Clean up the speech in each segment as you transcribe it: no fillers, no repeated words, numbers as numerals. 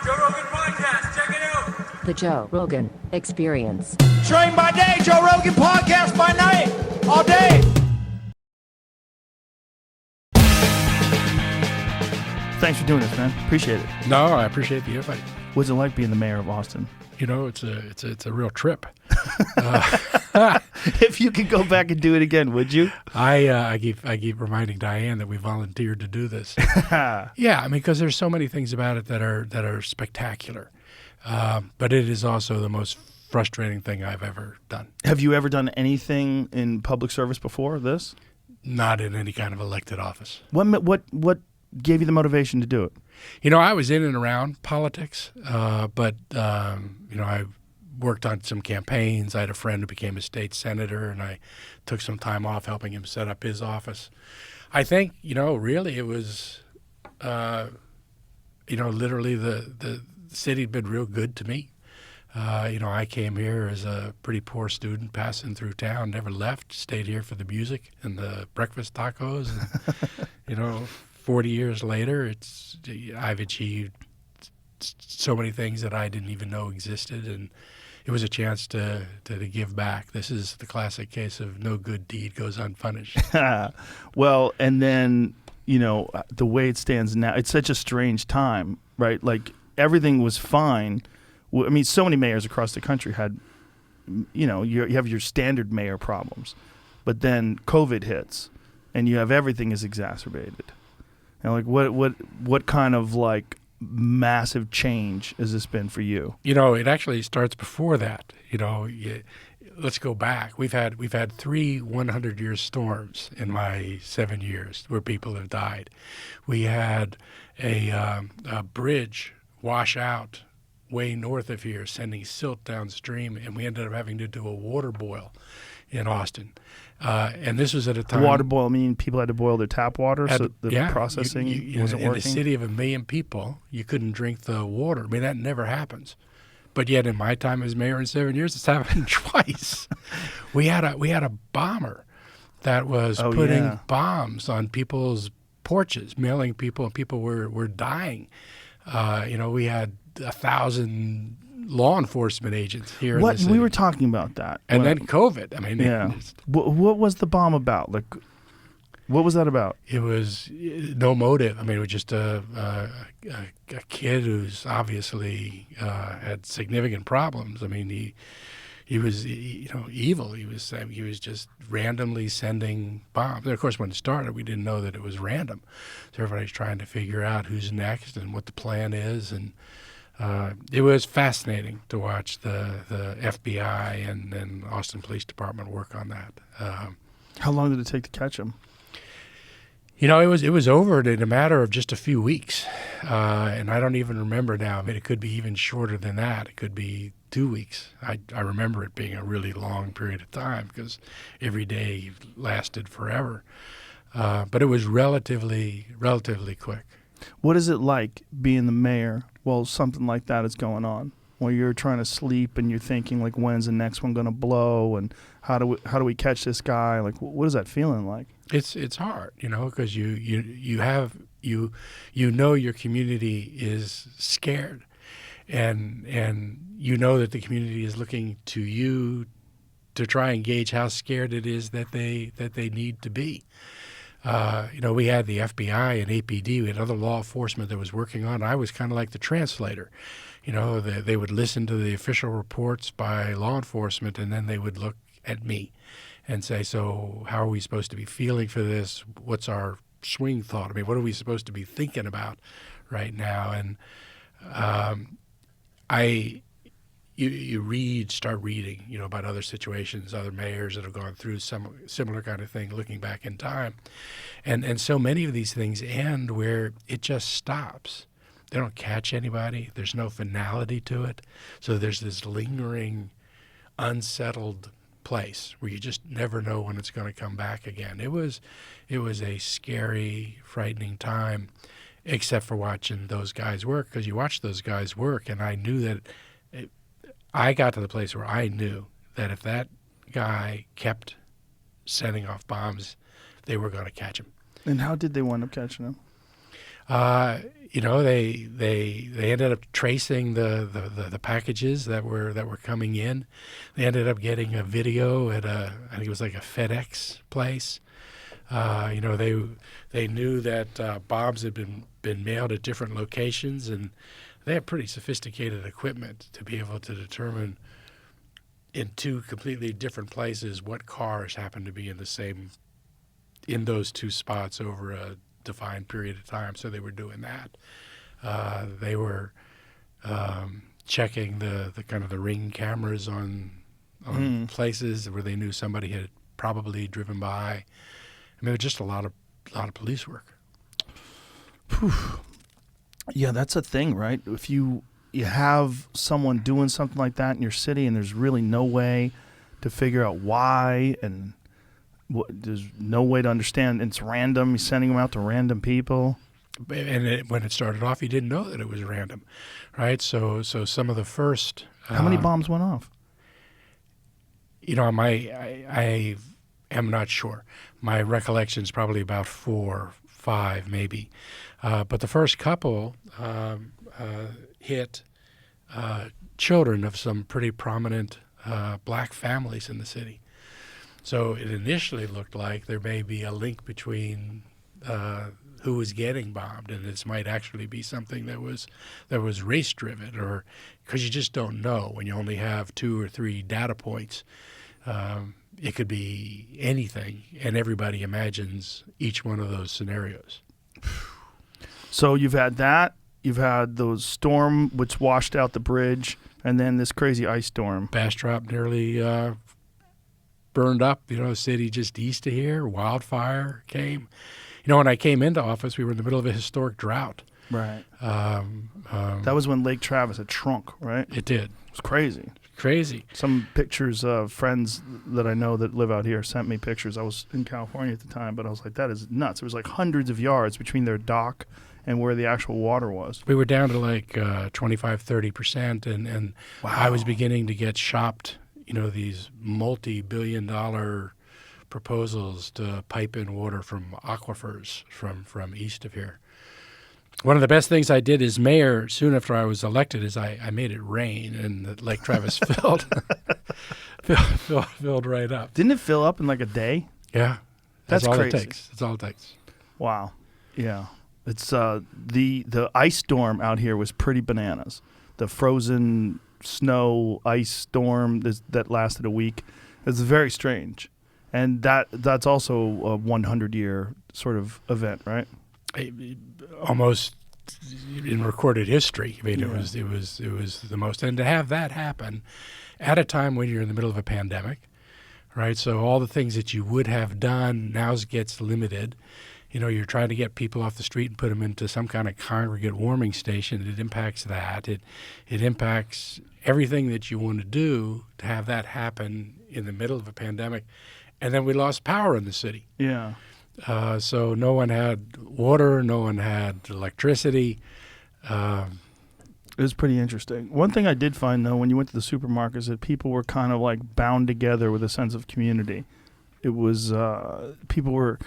Joe Rogan Podcast. Check it out. The Joe Rogan Experience. Train by day, Joe Rogan Podcast by night, all day. Thanks for doing this, man. Appreciate it. No, I appreciate the invite. What's it like being the mayor of Austin? You know, it's a real trip. If you could go back and do it again, would you? I keep reminding Diane that we volunteered to do this. Yeah, I mean, because there's so many things about it that are spectacular, but it is also the most frustrating thing I've ever done. Have you ever done anything in public service before this? Not in any kind of elected office. What gave you the motivation to do it? You know, I was in and around politics, but you know, I worked on some campaigns. I had a friend who became a state senator, and I took some time off helping him set up his office. I think, you know, really it was, you know, literally the city had been real good to me. You know, I came here as a pretty poor student passing through town, never left, stayed here for the music and the breakfast tacos. And, you know, 40 years later, I've achieved so many things that I didn't even know existed, and it was a chance to give back. This is the classic case of no good deed goes unpunished. Well, and then, you know, the way it stands now, it's such a strange time, right? Like, everything was fine. I mean, so many mayors across the country had, you know, you have your standard mayor problems, but then COVID hits, and you have everything is exacerbated. And like, what kind of like massive change has this been for you? You know, it actually starts before that. You know, let's go back. We've had 3 100-year storms in my 7 years where people have died. We had a bridge wash out way north of here, sending silt downstream, and we ended up having to do a water boil in Austin. And this was at a time... Water boil, I mean people had to boil their tap water, so the processing wasn't working? In a city of 1 million people, you couldn't drink the water. I mean, that never happens. But yet in my time as mayor in 7 years, it's happened twice. We had a bomber that was putting bombs on people's porches, mailing people, and people were dying. You know, we had 1,000 law enforcement agents here in the city. We were talking about that. And then COVID. I mean, yeah. What was the bomb about? Like, what was that about? It was no motive. I mean, it was just a kid who's obviously had significant problems. I mean, he was you know, evil. He was just randomly sending bombs. And of course, when it started, we didn't know that it was random. So everybody's trying to figure out who's next and what the plan is. And it was fascinating to watch the FBI and Austin Police Department work on that. How long did it take to catch him? You know, it was over in a matter of just a few weeks, and I don't even remember now. I mean, it could be even shorter than that. It could be 2 weeks. I remember it being a really long period of time because every day lasted forever. But it was relatively quick. What is it like being the mayor while something like that is going on? While you're trying to sleep and you're thinking like, when's the next one going to blow, and how do we catch this guy? Like, what is that feeling like? It's hard, you know, because you know your community is scared, and you know that the community is looking to you to try and gauge how scared it is that they need to be. You know, we had the FBI and APD, we had other law enforcement that was working on. I was kind of like the translator. You know, they would listen to the official reports by law enforcement, and then they would look at me and say, so how are we supposed to be feeling for this? What's our swing thought? I mean, what are we supposed to be thinking about right now? And you start reading, you know, about other situations, other mayors that have gone through some similar kind of thing, looking back in time. And so many of these things end where it just stops. They don't catch anybody. There's no finality to it. So there's this lingering, unsettled place where you just never know when it's going to come back again. It was a scary, frightening time, except for watching those guys work, because you watch those guys work, and I knew that I got to the place where I knew that if that guy kept sending off bombs, they were going to catch him. And how did they wind up catching him? They ended up tracing the packages that were coming in. They ended up getting a video at I think it was like a FedEx place. They knew that bombs had been mailed at different locations, and they have pretty sophisticated equipment to be able to determine in two completely different places what cars happen to be in those two spots over a defined period of time. So they were doing that. They were checking the kind of the ring cameras on places where they knew somebody had probably driven by. I mean, there was just a lot of police work. Whew. Yeah, that's a thing, right? If you have someone doing something like that in your city, and there's really no way to figure out why, and there's no way to understand. It's random. You're sending them out to random people. And when it started off, you didn't know that it was random, right? So some of the first. How many bombs went off? I am not sure. My recollection is probably about 4, 5, maybe. But the first couple hit children of some pretty prominent black families in the city. So it initially looked like there may be a link between who was getting bombed, and this might actually be something that was race driven, or because you just don't know when you only have 2 or 3 data points. It could be anything, and everybody imagines each one of those scenarios. So you've had that. You've had those storm which washed out the bridge, and then this crazy ice storm. Bastrop nearly burned up, a city just east of here. Wildfire came. When I came into office, we were in the middle of a historic drought. Right. That was when Lake Travis had shrunk, right? It did. It was crazy. Crazy. Some pictures of friends that I know that live out here sent me pictures. I was in California at the time, but I was like, that is nuts. It was like hundreds of yards between their dock and where the actual water was. We were down to like 25, 30%, and wow. I was beginning to get shopped, these multi-billion-dollar proposals to pipe in water from aquifers from east of here. One of the best things I did as mayor soon after I was elected is I made it rain, and the Lake Travis filled right up. Didn't it fill up in like a day? Yeah. That's all crazy. It takes. That's all it takes. Wow. Yeah. It's the ice storm out here was pretty bananas. The frozen snow ice storm that lasted a week. It's very strange. And that's also a 100-year sort of event, right? Almost in recorded history. I mean, Yeah. it was the most, and to have that happen at a time when you're in the middle of a pandemic, right? So all the things that you would have done now gets limited. You're trying to get people off the street and put them into some kind of congregate warming station. It impacts that. It impacts everything that you want to do to have that happen in the middle of a pandemic. And then we lost power in the city. Yeah. So no one had water, no one had electricity. It was pretty interesting. One thing I did find, though, when you went to the supermarket is that people were kind of like bound together with a sense of community. It was people were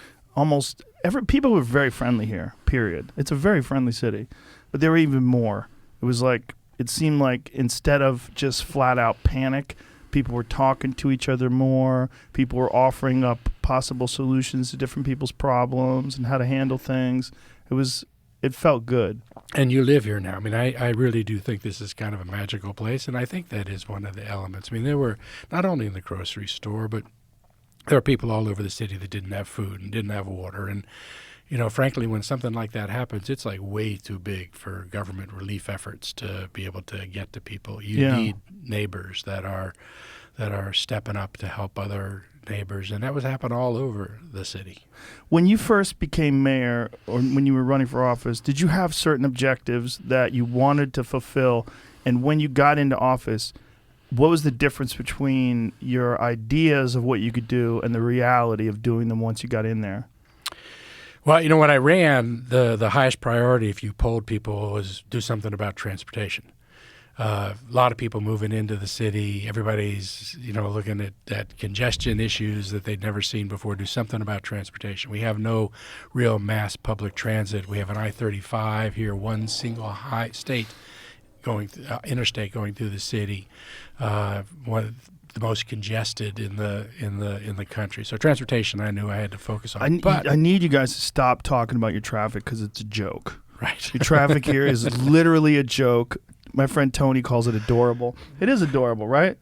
people were very friendly here, period. It's a very friendly city. But there were even more. It seemed like instead of just flat out panic, people were talking to each other more. People were offering up possible solutions to different people's problems and how to handle things. It felt good. And you live here now. I mean, I really do think this is kind of a magical place, and I think that is one of the elements. I mean, there were not only in the grocery store, but there are people all over the city that didn't have food and didn't have water. And, frankly, when something like that happens, it's like way too big for government relief efforts to be able to get to people. You need neighbors that are stepping up to help other neighbors, and that was happening all over the city. When you first became mayor, or when you were running for office, did you have certain objectives that you wanted to fulfill? And when you got into office, what was the difference between your ideas of what you could do and the reality of doing them once you got in there? Well, when I ran, the highest priority, if you polled people, was do something about transportation. A lot of people moving into the city. Everybody's, looking at congestion issues that they'd never seen before. Do something about transportation. We have no real mass public transit. We have an I-35 here, one single interstate going through the city, one of the most congested in the country. So transportation, I knew I had to focus on. I need you guys to stop talking about your traffic because it's a joke. Right. Your traffic here is literally a joke. My friend Tony calls it adorable. It is adorable, right?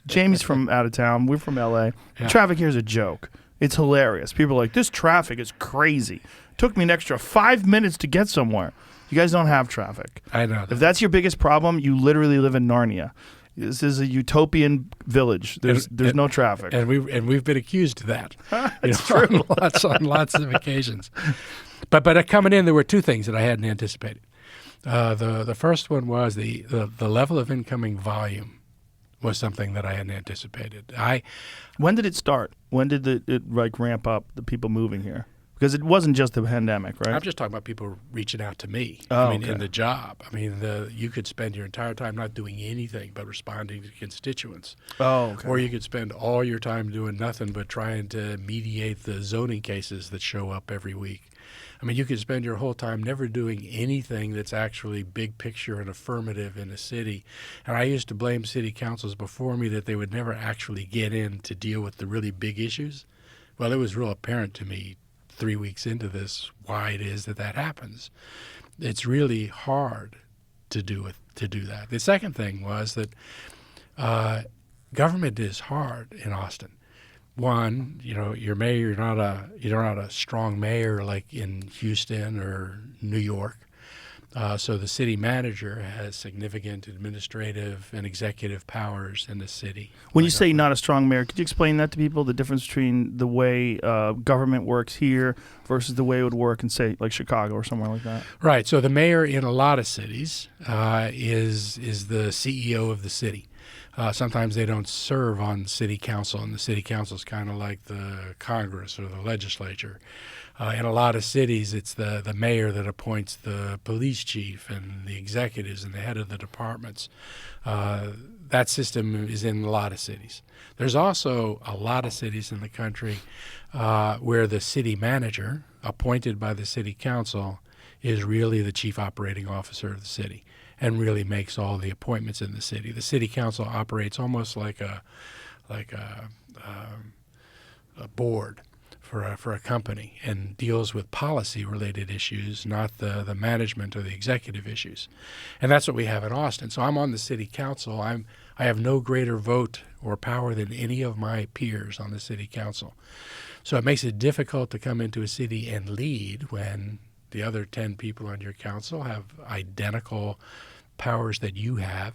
Jamie's from out of town. We're from L.A. The traffic here is a joke. It's hilarious. People are like, this traffic is crazy. Took me an extra 5 minutes to get somewhere. You guys don't have traffic. I know that. If that's your biggest problem, you literally live in Narnia. This is a utopian village. There's no traffic. And we've been accused of that. It's true. on lots of occasions. But coming in, there were two things that I hadn't anticipated. The first one was the level of incoming volume was something that I hadn't anticipated. When did it start? When did it ramp up, the people moving here? Because it wasn't just the pandemic, right? I'm just talking about people reaching out to me. In the job. You could spend your entire time not doing anything but responding to constituents. Oh, okay. Or you could spend all your time doing nothing but trying to mediate the zoning cases that show up every week. You could spend your whole time never doing anything that's actually big picture and affirmative in a city. And I used to blame city councils before me that they would never actually get in to deal with the really big issues. Well, it was real apparent to me 3 weeks into this why it is that happens. It's really hard to do that. The second thing was that government is hard in Austin. One, your mayor, you're not a strong mayor like in Houston or New York. So the city manager has significant administrative and executive powers in the city. When you say not a strong mayor, could you explain that to people, the difference between the way government works here versus the way it would work in, say, like Chicago or somewhere like that? Right. So the mayor in a lot of cities is the CEO of the city. Sometimes they don't serve on city council, and the city council is kind of like the Congress or the legislature. In a lot of cities, it's the mayor that appoints the police chief and the executives and the head of the departments. That system is in a lot of cities. There's also a lot of cities in the country where the city manager, appointed by the city council, is really the chief operating officer of the city and really makes all the appointments in the city. The city council operates almost like a board for a company and deals with policy-related issues, not the management or the executive issues. And that's what we have in Austin. So I'm on the city council. I have no greater vote or power than any of my peers on the city council. So it makes it difficult to come into a city and lead when the other 10 people on your council have identical powers that you have,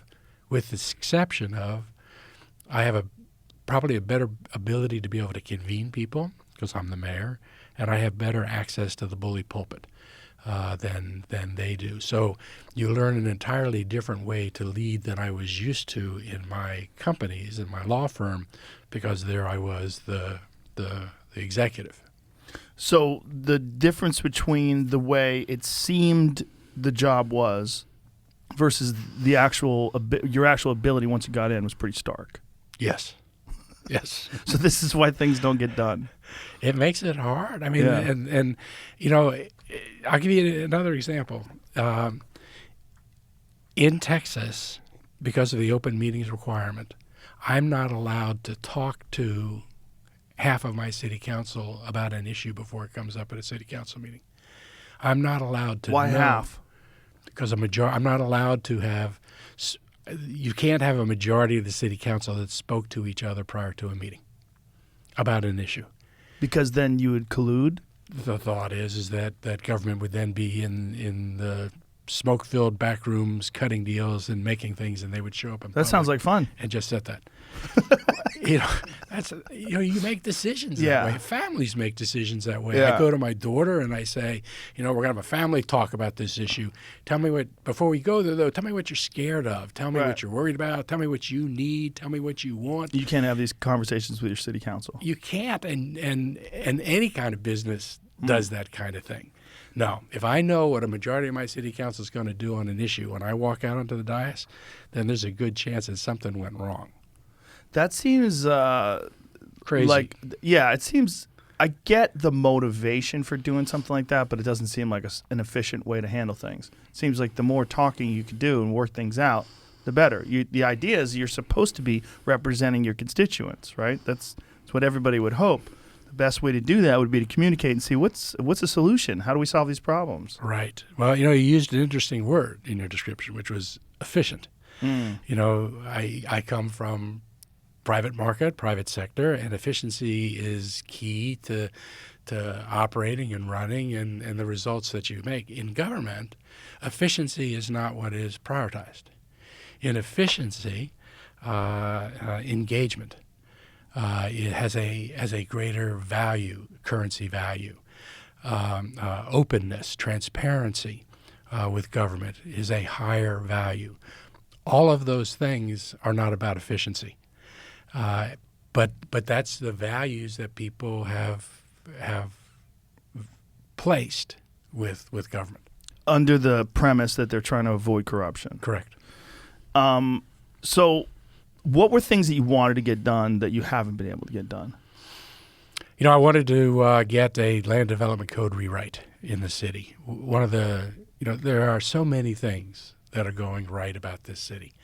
with the exception of I have probably a better ability to be able to convene people because I'm the mayor, and I have better access to the bully pulpit than they do. So you learn an entirely different way to lead than I was used to in my companies, in my law firm, because there I was the executive. So the difference between the way it seemed the job was versus the your actual ability once you got in was pretty stark. Yes. Yes. So this is why things don't get done. It makes it hard. I mean, Yeah. and I'll give you another example. In Texas, because of the open meetings requirement, I'm not allowed to talk to half of my city council about an issue before it comes up at a city council meeting. I'm not allowed to. Why half? Because I'm not allowed to have. You can't have a majority of the city council that spoke to each other prior to a meeting about an issue. Because then you would collude? The thought is that government would then be in the smoke-filled back rooms cutting deals and making things, and they would show up in That sounds like fun. and just said that. You make decisions Yeah. that way. Families make decisions that way. Yeah. I go to my daughter and I say, we're going to have a family talk about this issue. Tell me before we go there, though, tell me what you're scared of. Tell me Right. what you're worried about. Tell me what you need. Tell me what you want. You can't have these conversations with your city council. You can't, and any kind of business does that kind of thing. No. If I know what a majority of my city council is going to do on an issue when I walk out onto the dais, then there's a good chance that something went wrong. That seems Crazy. it seems. I get the motivation for doing something like that, but it doesn't seem like an efficient way to handle things. It seems like the more talking you can do and work things out, the better. The idea is you're supposed to be representing your constituents, right? That's what everybody would hope. The best way to do that would be to communicate and see what's the solution. How do we solve these problems? Right. Well, you used an interesting word in your description, which was efficient. I come from private market, private sector, and efficiency is key to operating and running and the results that you make. In government, efficiency is not what is prioritized. In efficiency, engagement it has a greater value, currency value. Openness, transparency with government is a higher value. All of those things are not about efficiency. But that's the values that people have placed with government. Under the premise that they're trying to avoid corruption. Correct. So what were things that you wanted to get done that you haven't been able to get done? I wanted to get a land development code rewrite in the city. One of the, there are so many things that are going right about this city.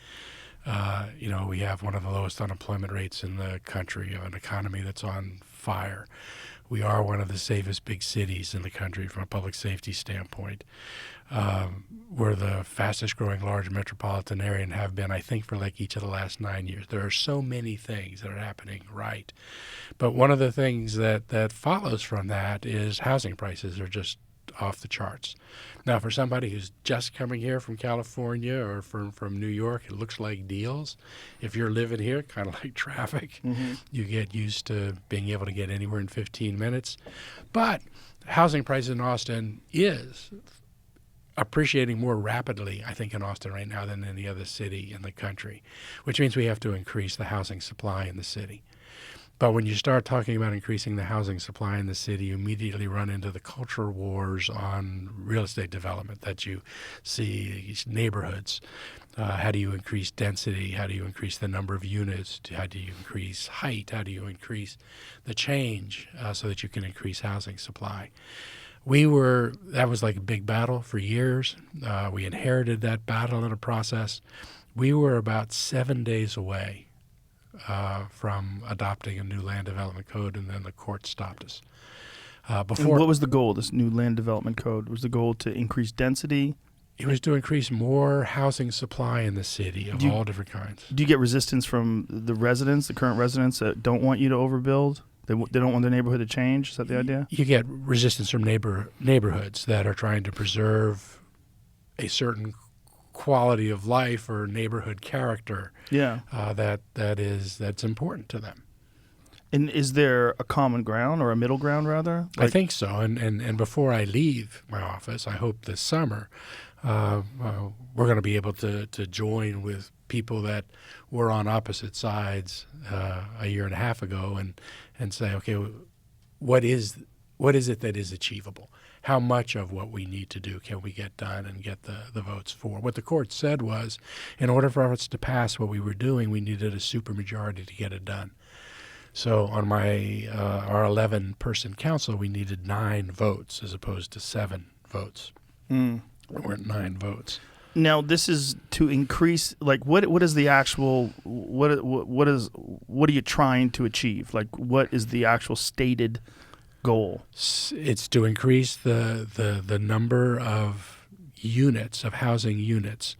We have one of the lowest unemployment rates in the country, an economy that's on fire. We are one of the safest big cities in the country from a public safety standpoint. We're the fastest growing large metropolitan area and have been, I think, for like each of the last 9 years. There are so many things that are happening right. But one of the things that follows from that is housing prices are just off the charts. Now, for somebody who's just coming here from California or from New York, it looks like deals. If you're living here, kind of like traffic, you get used to being able to get anywhere in 15 minutes. But housing prices in Austin is appreciating more rapidly, I think, in Austin right now than any other city in the country, which means we have to increase the housing supply in the city. But when you start talking about increasing the housing supply in the city, you immediately run into the culture wars on real estate development that you see these neighborhoods. How do you increase density? How do you increase the number of units? How do you increase height? How do you increase the change so that you can increase housing supply? That was like a big battle for years. We inherited that battle in a process. We were about 7 days away from adopting a new land development code, and then the court stopped us. And what was the goal, this new land development code? Was the goal to increase density? It was to increase more housing supply in the city of all different kinds. Do you get resistance from the residents, the current residents, that don't want you to overbuild? They don't want their neighborhood to change? Is that the idea? You get resistance from neighborhoods that are trying to preserve a certain quality of life or neighborhood character. Yeah. That's important to them. And is there a common ground or a middle ground, rather? I think so. And before I leave my office, I hope this summer, we're going to be able to join with people that were on opposite sides a year and a half ago and say, okay, what is it that is achievable? How much of what we need to do can we get done and get the votes for? What the court said was, in order for us to pass what we were doing, we needed a supermajority to get it done. So on our 11-person council, we needed 9 votes as opposed to 7 votes. There weren't 9 votes. Now, this is to increase, like, what is the actual, what are you trying to achieve? Like, what is the actual stated goal? It's to increase the number of units, of housing units,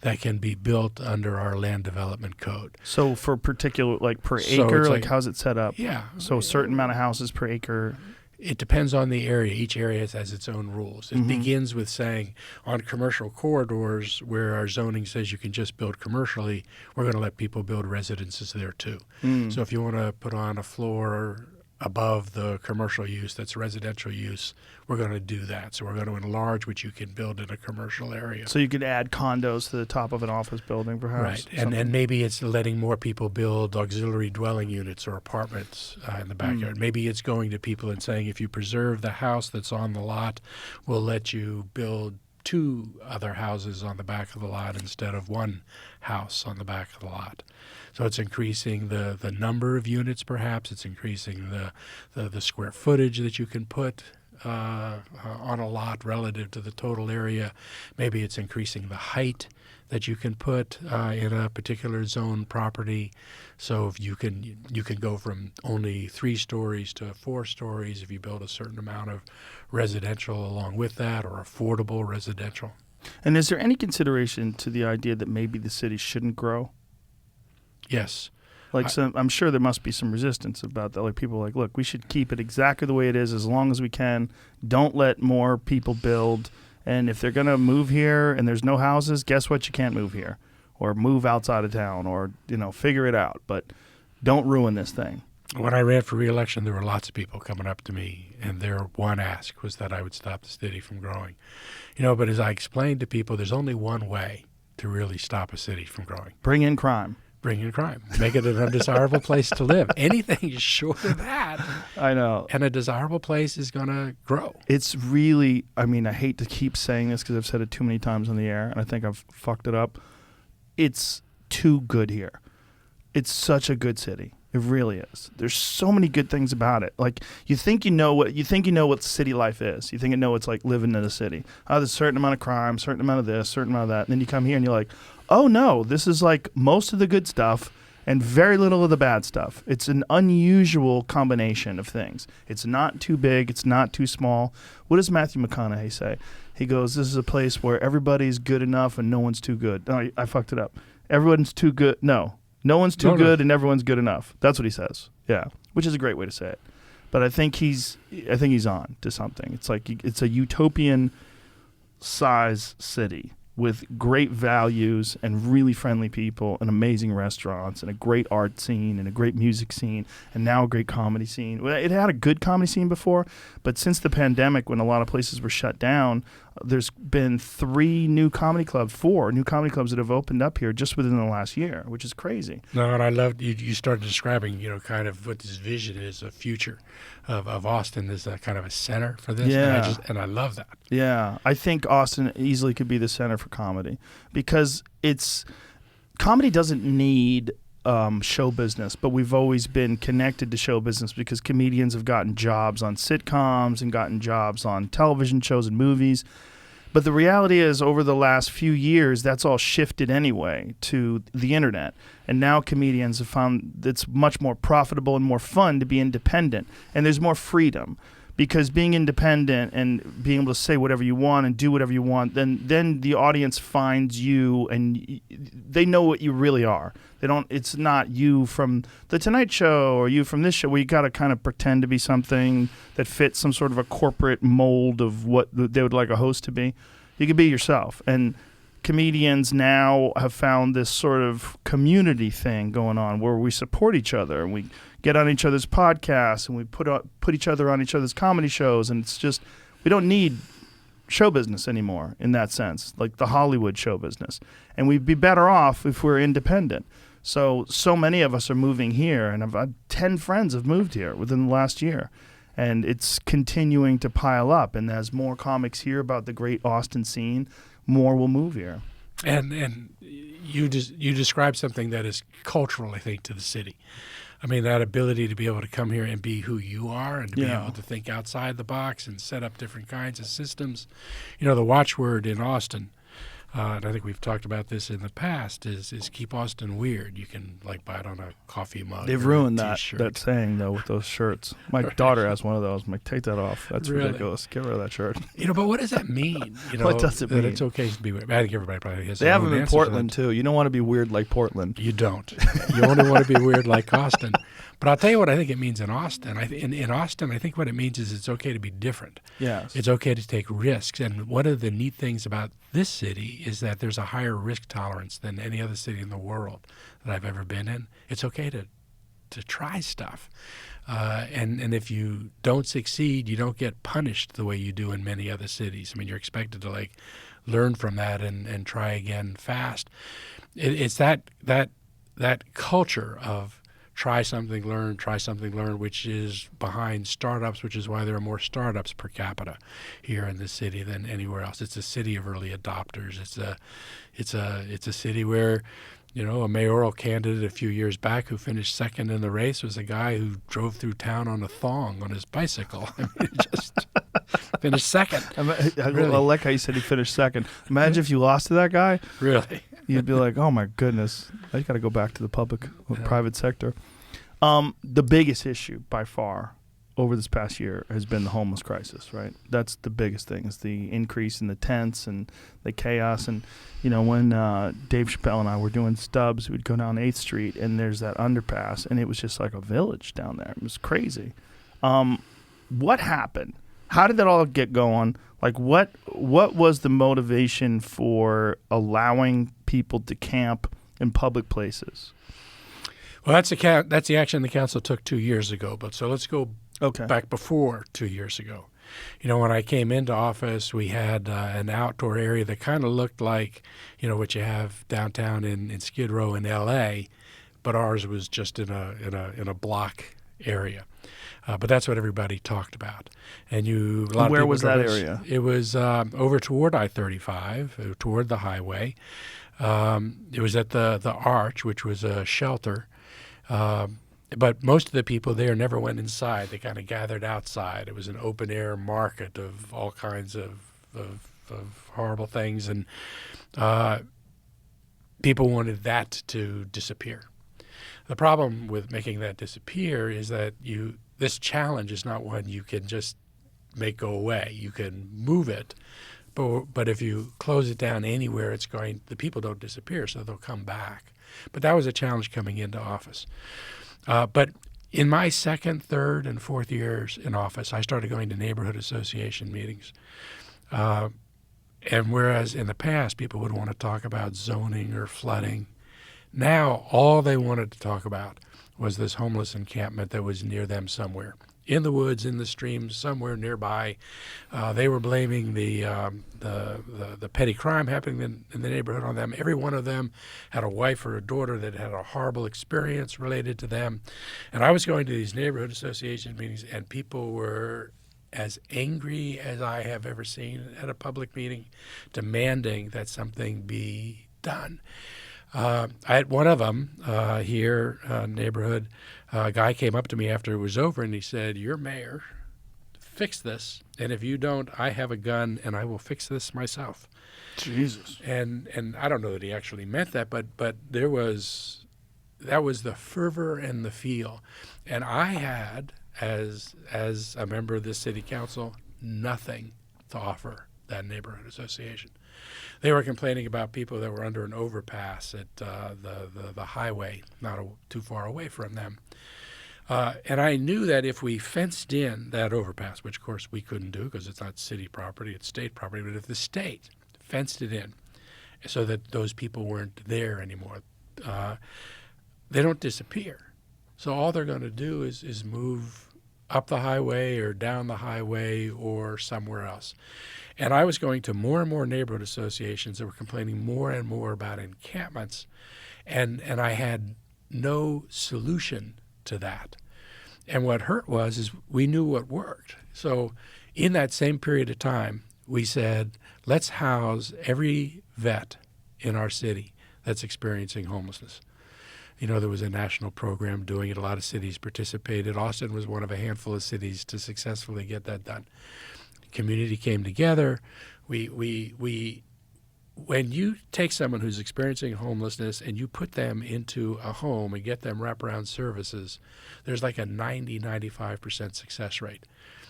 that can be built under our land development code. So for particular, like per acre, like how's it set up? Yeah. So a certain amount of houses per acre. It depends on the area. Each area has its own rules. It begins with saying on commercial corridors where our zoning says you can just build commercially, we're going to let people build residences there too. So if you want to put on a floor above the commercial use that's residential use, we're going to do that. So we're going to enlarge what you can build in a commercial area. So you could add condos to the top of an office building, perhaps. Right, and maybe it's letting more people build auxiliary dwelling units or apartments in the backyard. Maybe it's going to people and saying, if you preserve the house that's on the lot, we'll let you build 2 other houses on the back of the lot instead of 1 house on the back of the lot. So it's increasing the number of units, perhaps. It's increasing the square footage that you can put on a lot relative to the total area. Maybe it's increasing the height that you can put in a particular zone property. So if you can go from only 3 stories to 4 stories if you build a certain amount of residential along with that, or affordable residential. And is there any consideration to the idea that maybe the city shouldn't grow? Yes. I'm sure there must be some resistance about that. Like, people are like, look, we should keep it exactly the way it is as long as we can. Don't let more people build. And if they're going to move here and there's no houses, guess what? You can't move here, or move outside of town, or, figure it out. But don't ruin this thing. When I ran for re-election, there were lots of people coming up to me, and their one ask was that I would stop the city from growing. But as I explained to people, there's only one way to really stop a city from growing. Bring in crime. Bring in crime. Make it an undesirable place to live. Anything short of that. I know. And a desirable place is going to grow. It's really, I hate to keep saying this because I've said it too many times on the air, and I think I've fucked it up. It's too good here. It's such a good city. It really is. There's so many good things about it. Like, you think you know what city life is. You think you know it's like living in a city. Oh, there's a certain amount of crime, certain amount of this, certain amount of that. And then you come here and you're like, oh no, this is like most of the good stuff and very little of the bad stuff. It's an unusual combination of things. It's not too big. It's not too small. What does Matthew McConaughey say? He goes, this is a place where everybody's good enough and no one's too good. No, I fucked it up. Everyone's too good. No one's too good and everyone's good enough. That's what he says. Yeah, which is a great way to say it. But I think he's on to something. It's like it's a utopian size city with great values and really friendly people and amazing restaurants and a great art scene and a great music scene and now a great comedy scene. Well, it had a good comedy scene before, but since the pandemic, when a lot of places were shut down, there's been 4 new comedy clubs that have opened up here just within the last year, which is crazy. No, and I loved you started describing, kind of what this vision is, a future of Austin as a kind of a center for this. Yeah. And I love that. Yeah, I think Austin easily could be the center for comedy because comedy doesn't need show business, but we've always been connected to show business because comedians have gotten jobs on sitcoms and gotten jobs on television shows and movies. But the reality is, over the last few years, that's all shifted anyway to the internet. And now comedians have found it's much more profitable and more fun to be independent. And there's more freedom. Because being independent and being able to say whatever you want and do whatever you want, then the audience finds you and they know what you really are. It's not you from The Tonight Show or you from this show where you got to kind of pretend to be something that fits some sort of a corporate mold of what they would like a host to be. You can be yourself. And comedians now have found this sort of community thing going on where we support each other and we get on each other's podcasts and we put each other on each other's comedy shows, and it's just, we don't need show business anymore in that sense, like the Hollywood show business. And we'd be better off if we're independent. So many of us are moving here, and I've had 10 friends have moved here within the last year. And it's continuing to pile up. And as more comics hear about the great Austin scene, more will move here. And you describe something that is cultural, I think, to the city. I mean, that ability to be able to come here and be who you are and to be able to think outside the box and set up different kinds of systems. The watchword in Austin, and I think we've talked about this in the past, is keep Austin weird. You can buy it on a coffee mug. They've ruined that saying, though, with those shirts. My daughter has one of those. I'm like, take that off. That's ridiculous. Get rid of that shirt. But what does that mean? What does it mean? That it's okay to be weird. I think everybody probably has. They have them in Portland, too. You don't want to be weird like Portland. You don't. You only want to be weird like Austin. But I'll tell you what I think it means in Austin. In Austin, I think what it means is it's okay to be different. Yes. It's okay to take risks. And one of the neat things about this city is that there's a higher risk tolerance than any other city in the world that I've ever been in. It's okay to to try stuff. And if you don't succeed, you don't get punished the way you do in many other cities. I mean, you're expected to like learn from that and try again fast. It's that culture of try something, learn, which is behind startups, which is why there are more startups per capita here in the city than anywhere else. It's a city of early adopters. It's a city where, you know, a mayoral candidate a few years back who finished second in the race was a guy who drove through town on a thong on his bicycle. I mean, just finished second. I like how you said he finished second. Imagine if you lost to that guy. Really? You'd be like, oh my goodness, I got to go back to the private sector. The biggest issue by far over this past year has been the homeless crisis, right? That's the biggest thing, is the increase in the tents and the chaos. And, you know, when Dave Chappelle and I were doing Stubbs, we'd go down 8th Street and there's that underpass and it was just like a village down there. It was crazy. What happened? How did that all get going? Like, what was the motivation for allowing people to camp in public places? Well, that's the action the council took 2 years ago. But so let's go back before 2 years ago. You know, when I came into office, we had an outdoor area that kind of looked like, you know, what you have downtown in Skid Row in L.A., but ours was just in a block area. But that's what everybody talked about. And where was that area? It was over toward I-35, toward the highway. It was at the Arch, which was a shelter. But most of the people there never went inside. They kind of gathered outside. It was an open-air market of all kinds of horrible things. And people wanted that to disappear. The problem with making that disappear is that this challenge is not one you can just make go away. You can move it, but if you close it down anywhere, the people don't disappear, so they'll come back. But that was a challenge coming into office. But in my second, third, and fourth years in office, I started going to neighborhood association meetings. And whereas in the past people would want to talk about zoning or flooding, now all they wanted to talk about was this homeless encampment that was near them somewhere. In the woods, in the streams, somewhere nearby. They were blaming the petty crime happening in the neighborhood on them. Every one of them had a wife or a daughter that had a horrible experience related to them. And I was going to these neighborhood association meetings, and people were as angry as I have ever seen at a public meeting, demanding that something be done. I had one of them here, neighborhood. A guy came up to me after it was over and he said, "You're mayor, fix this. And if you don't, I have a gun and I will fix this myself." Jesus. And I don't know that he actually meant that, but that was the fervor and the feel. And I had, as a member of this city council, nothing to offer that neighborhood association. They were complaining about people that were under an overpass at the highway, not too far away from them. And I knew that if we fenced in that overpass, which of course we couldn't do because it's not city property, it's state property, but if the state fenced it in so that those people weren't there anymore, they don't disappear. So all they're going to do is move up the highway or down the highway or somewhere else. And I was going to more and more neighborhood associations that were complaining more and more about encampments, and I had no solution to that. And what hurt is we knew what worked. So in that same period of time, we said, let's house every vet in our city that's experiencing homelessness. You know, there was a national program doing it. A lot of cities participated. Austin was one of a handful of cities to successfully get that done. The community came together. When you take someone who's experiencing homelessness and you put them into a home and get them wraparound services, there's like a 90-95% success rate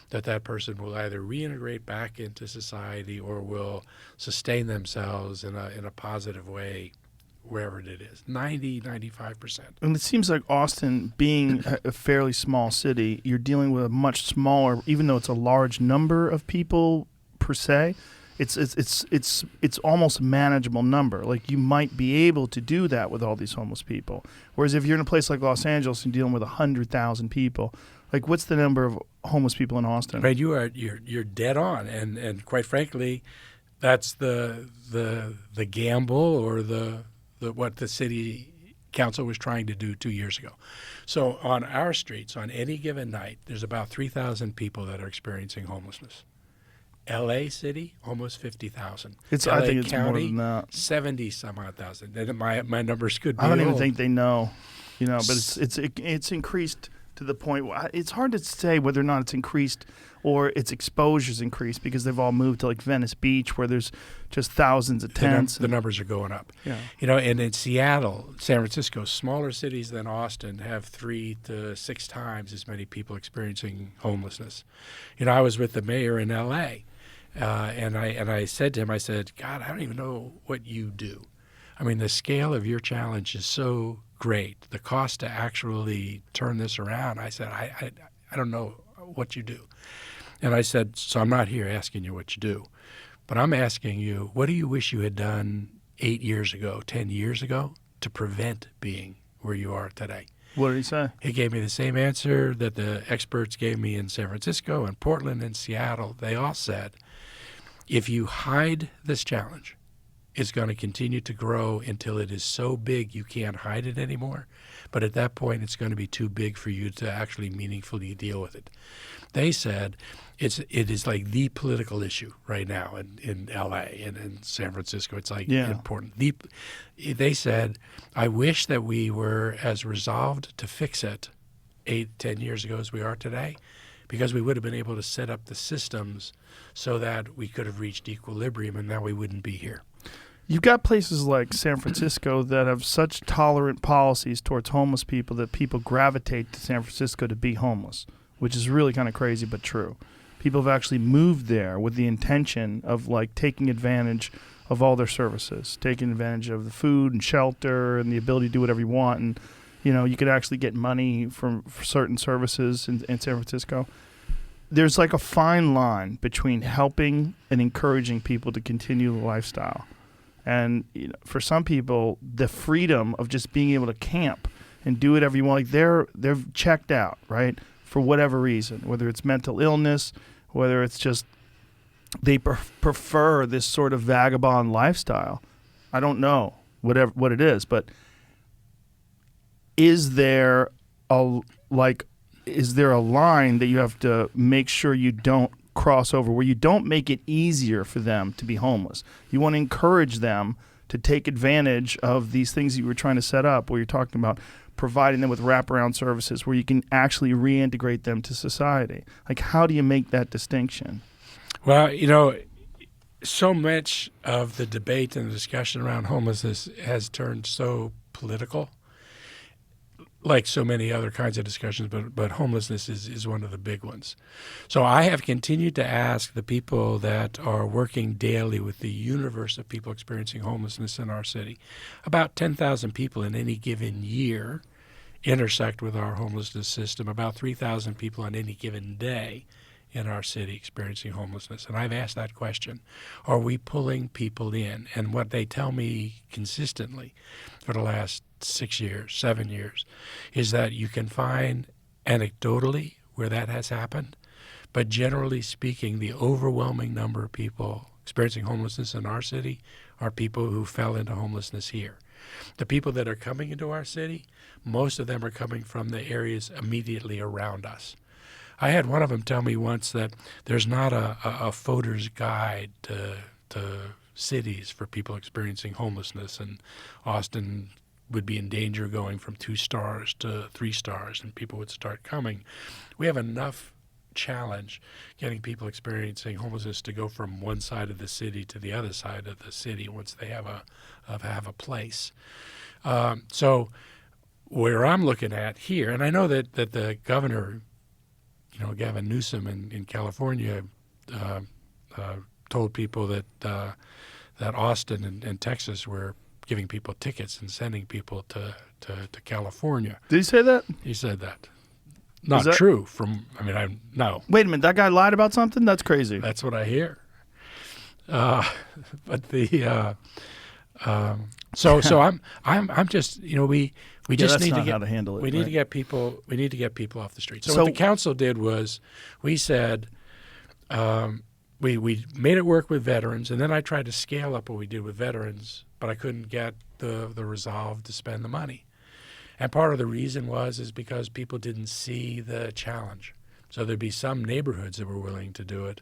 that person will either reintegrate back into society or will sustain themselves in a positive way wherever it is. 90-95%. And it seems like Austin, being a fairly small city, you're dealing with a much smaller, even though it's a large number of people per se, it's almost a manageable number. Like you might be able to do that with all these homeless people. Whereas if you're in a place like Los Angeles and dealing with 100,000 people, like what's the number of homeless people in Austin? Right, you're dead on, and quite frankly, that's the gamble or the what the city council was trying to do 2 years ago. So on our streets, on any given night, there's about 3,000 people that are experiencing homelessness. L.A. City, almost 50,000. I think it's County, more than that. 70 some odd thousand. And my numbers could be I don't even old. think they know, but it's increased to the point where it's hard to say whether or not it's increased or its exposure's increased because they've all moved to like Venice Beach where there's just thousands of tents. The numbers are going up. Yeah. And in Seattle, San Francisco, smaller cities than Austin have 3 to 6 times as many people experiencing homelessness. I was with the mayor in L.A., and I said to him, I said, God, I don't even know what you do. I mean, the scale of your challenge is so great. The cost to actually turn this around, I said, I don't know what you do. And I said, so I'm not here asking you what you do, but I'm asking you, what do you wish you had done 8 years ago, 10 years ago to prevent being where you are today? What did he say? He gave me the same answer that the experts gave me in San Francisco and Portland and Seattle. They all said, if you hide this challenge, it's going to continue to grow until it is so big you can't hide it anymore. But at that point, it's going to be too big for you to actually meaningfully deal with it. They said it is like the political issue right now in L.A. and in San Francisco. It's like important. They said, I wish that we were as resolved to fix it 8-10 years ago as we are today, because we would have been able to set up the systems so that we could have reached equilibrium and now we wouldn't be here. You've got places like San Francisco that have such tolerant policies towards homeless people that people gravitate to San Francisco to be homeless, which is really kind of crazy but true. People have actually moved there with the intention of like taking advantage of all their services, taking advantage of the food and shelter and the ability to do whatever you want. And, you could actually get money for certain services in San Francisco. There's like a fine line between helping and encouraging people to continue the lifestyle. And for some people, the freedom of just being able to camp and do whatever you want, like they're checked out, right? For whatever reason, whether it's mental illness, whether it's just they prefer this sort of vagabond lifestyle. I don't know what it is, but is there a line that you have to make sure you don't cross over, where you don't make it easier for them to be homeless? You want to encourage them to take advantage of these things that you were trying to set up, where you're talking about providing them with wraparound services where you can actually reintegrate them to society. Like, how do you make that distinction? Well, so much of the debate and the discussion around homelessness has turned so political, like so many other kinds of discussions, but homelessness is one of the big ones. So I have continued to ask the people that are working daily with the universe of people experiencing homelessness in our city. About 10,000 people in any given year intersect with our homelessness system, about 3,000 people on any given day in our city experiencing homelessness. And I've asked that question, are we pulling people in? And what they tell me consistently for the last 6 years, 7 years, is that you can find anecdotally where that has happened, but generally speaking, the overwhelming number of people experiencing homelessness in our city are people who fell into homelessness here. The people that are coming into our city, most of them are coming from the areas immediately around us. I had one of them tell me once that there's not a voter's guide to cities for people experiencing homelessness, and Austin would be in danger going from 2 stars to 3 stars, and people would start coming. We have enough challenge getting people experiencing homelessness to go from one side of the city to the other side of the city once they have a place. So where I'm looking at here, and I know that the governor, Gavin Newsom in California, told people that Austin and Texas were giving people tickets and sending people to California. Did he say that? He said that. Not true. No. Wait a minute, that guy lied about something? That's crazy. That's what I hear. But the so I'm just we just that's need not to get how to handle it, we need right. to get people off the street. So So- what the council did was we said we made it work with veterans, and then I tried to scale up what we did with veterans, but I couldn't get the resolve to spend the money. And part of the reason is because people didn't see the challenge. So there'd be some neighborhoods that were willing to do it.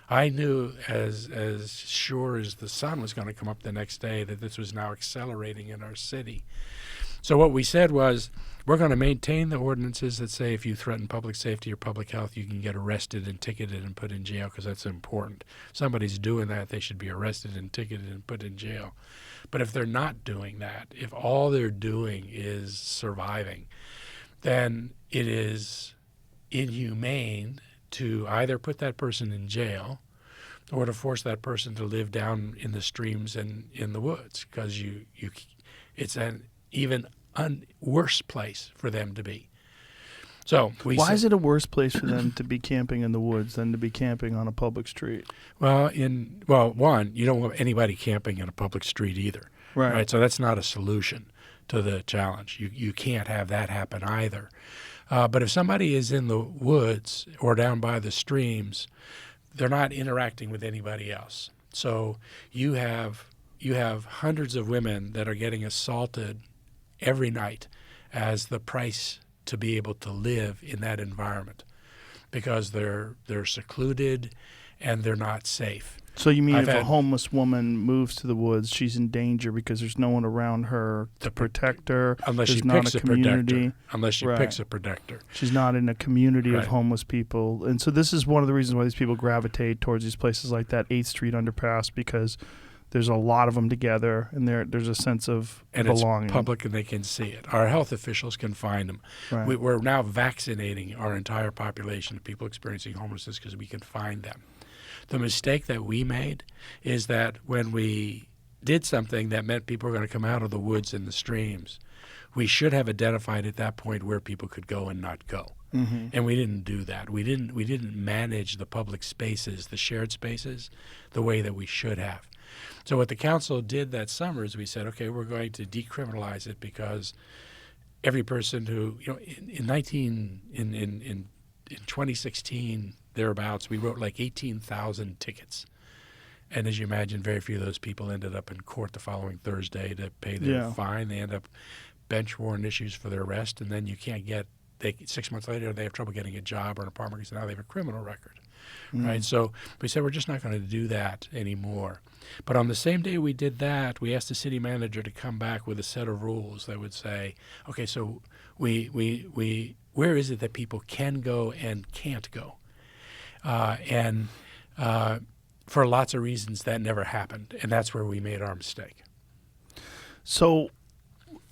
I knew as sure as the sun was going to come up the next day that this was now accelerating in our city. So what we said was, we're going to maintain the ordinances that say if you threaten public safety or public health, you can get arrested and ticketed and put in jail, because that's important. Somebody's doing that, they should be arrested and ticketed and put in jail. But if they're not doing that, if all they're doing is surviving, then it is inhumane to either put that person in jail or to force that person to live down in the streams and in the woods, because it's an even worse place for them to be. So Why is it a worse place for them to be camping in the woods than to be camping on a public street? Well, one, you don't want anybody camping in a public street either. Right. So that's not a solution to the challenge. You can't have that happen either. But if somebody is in the woods or down by the streams, they're not interacting with anybody else. So you have hundreds of women that are getting assaulted every night as the price to be able to live in that environment, because they're secluded and they're not safe. So you mean if a homeless woman moves to the woods, she's in danger because there's no one around her to protect her? Unless she There's not picks a a community. protector. Unless she Right. picks a protector. She's not in a community Right. of homeless people. And so this is one of the reasons why these people gravitate towards these places like that 8th Street underpass, because there's a lot of them together, and there's a sense of And belonging. it's public and they can see it. Our health officials can find them. Right. We're now vaccinating our entire population of people experiencing homelessness because we can find them. The mistake that we made is that when we did something that meant people were going to come out of the woods and the streams, we should have identified at that point where people could go and not go. Mm-hmm. And we didn't do that. We didn't manage the public spaces, the shared spaces, the way that we should have. So what the council did that summer is we said, okay, we're going to decriminalize it, because every person who, in 2016, thereabouts, we wrote like 18,000 tickets. And as you imagine, very few of those people ended up in court the following Thursday to pay their fine. They end up bench warrant issues for their arrest, and then you can't get, 6 months later, they have trouble getting a job or an apartment because now they have a criminal record. Right? So we said we're just not going to do that anymore. But on the same day we did that, we asked the city manager to come back with a set of rules that would say, okay, so we where is it that people can go and can't go? And for lots of reasons that never happened, and that's where we made our mistake. So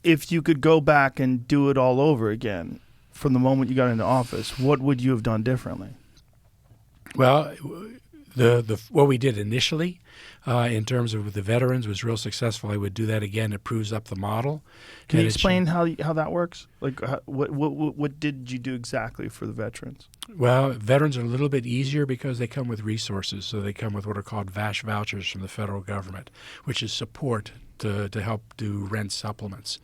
if you could go back and do it all over again from the moment you got into office, what would you have done differently? Well, the what we did initially in terms of with the veterans was real successful. I would do that again. It proves up the model. Can you And it explain how that works? Like, what did you do exactly for the veterans? Well, veterans are a little bit easier because they come with resources. So they come with what are called VASH vouchers from the federal government, which is support to help do rent supplements.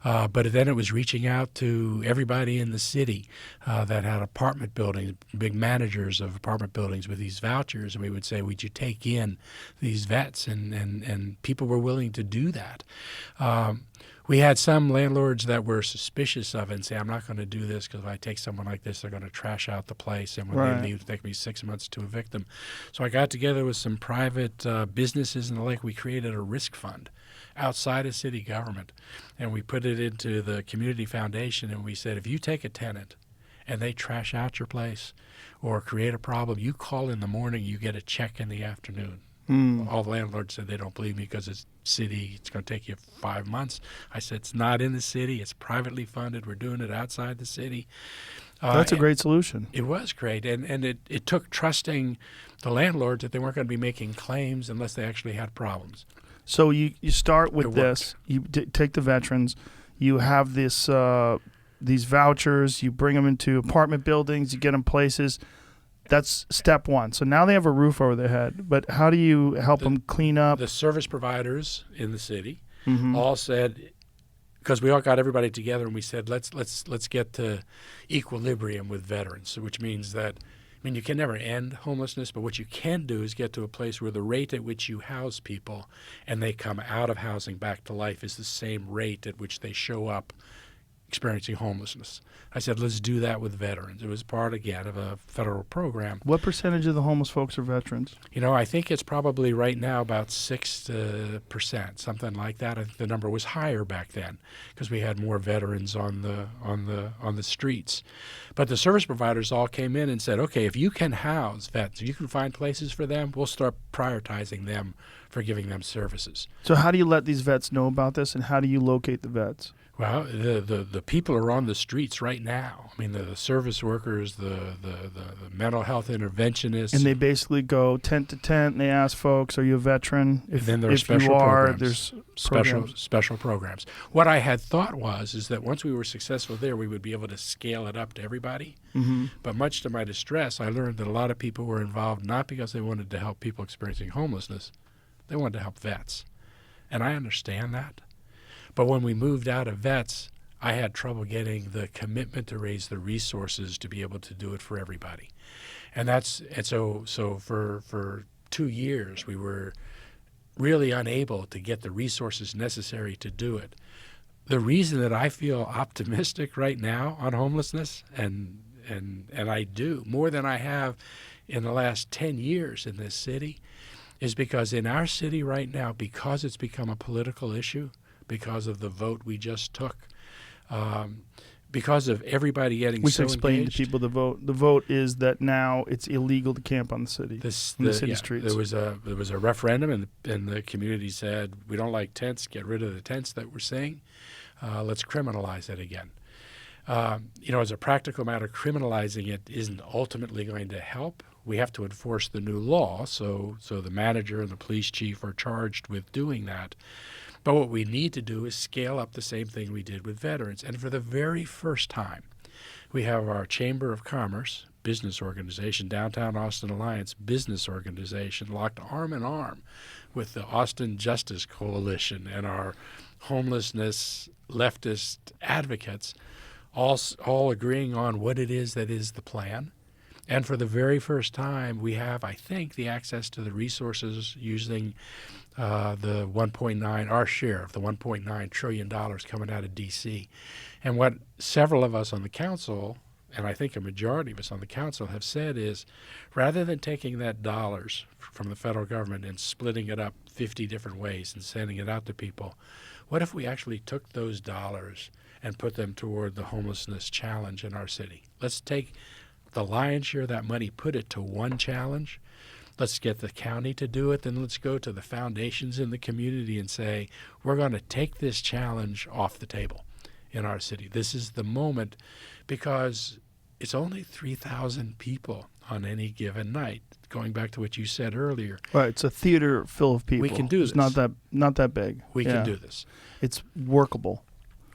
But then it was reaching out to everybody in the city that had apartment buildings, big managers of apartment buildings with these vouchers, and we would say, would you take in these vets? And people were willing to do that. We had some landlords that were suspicious of it and say, I'm not going to do this because if I take someone like this, they're going to trash out the place. And when Right. they leave, it'll take me 6 months to evict them. So I got together with some private businesses and the like. We created a risk fund outside of city government, and we put it into the community foundation, and we said, if you take a tenant and they trash out your place or create a problem, you call in the morning, you get a check in the afternoon. All the landlords said they don't believe me because it's city, it's going to take you 5 months. I said, it's not in the city, it's privately funded, we're doing it outside the city. That's a great solution. It was great, and it took trusting the landlords that they weren't going to be making claims unless they actually had problems. So you start with It this. You take the veterans. You have this these vouchers. You bring them into apartment buildings. You get them places. That's step one. So now they have a roof over their head, but how do you help them clean up? The service providers in the city Mhm. all said, because we all got everybody together and we said, let's get to equilibrium with veterans, which means that, you can never end homelessness, but what you can do is get to a place where the rate at which you house people and they come out of housing back to life is the same rate at which they show up experiencing homelessness. I said, let's do that with veterans. It was part, again, of a federal program. What percentage of the homeless folks are veterans? I think it's probably right now about 6%, something like that. I think the number was higher back then because we had more veterans on the streets. But the service providers all came in and said, okay, if you can house vets, if you can find places for them, we'll start prioritizing them for giving them services. So how do you let these vets know about this, and how do you locate the vets? Well, the people are on the streets right now. The service workers, the mental health interventionists. And they basically go tent to tent, and they ask folks, are you a veteran? If you special are, programs. There's special programs. What I had thought is that once we were successful there, we would be able to scale it up to everybody. Mm-hmm. But much to my distress, I learned that a lot of people were involved not because they wanted to help people experiencing homelessness. They wanted to help vets. And I understand that. But when we moved out of vets, I had trouble getting the commitment to raise the resources to be able to do it for everybody. And so for 2 years, we were really unable to get the resources necessary to do it. The reason that I feel optimistic right now on homelessness, and I do more than I have in the last 10 years in this city, is because in our city right now, because it's become a political issue, because of the vote we just took, because of everybody getting we so should explain engaged. to people the vote. The vote is that now it's illegal to camp on the city, in the city streets. There was a referendum, and the community said, we don't like tents, get rid of the tents that we're seeing. Let's criminalize it again. As a practical matter, criminalizing it isn't ultimately going to help. We have to enforce the new law, so the manager and the police chief are charged with doing that. But what we need to do is scale up the same thing we did with veterans. And for the very first time, we have our Chamber of Commerce business organization, Downtown Austin Alliance business organization, locked arm in arm with the Austin Justice Coalition and our homelessness leftist advocates, all agreeing on what it is that is the plan. And for the very first time, we have, I think, the access to the resources using the 1.9, our share of the $1.9 trillion coming out of D.C. And what several of us on the council, and I think a majority of us on the council have said is, rather than taking that dollars from the federal government and splitting it up 50 different ways and sending it out to people, what if we actually took those dollars and put them toward the homelessness challenge in our city? Let's take the lion's share of that money, put it to one challenge. Let's get the county to do it. Then let's go to the foundations in the community and say, we're going to take this challenge off the table in our city. This is the moment, because it's only 3,000 people on any given night. Going back to what you said earlier. Right, it's a theater full of people. We can do it's this. Not that big. We can do this. It's workable.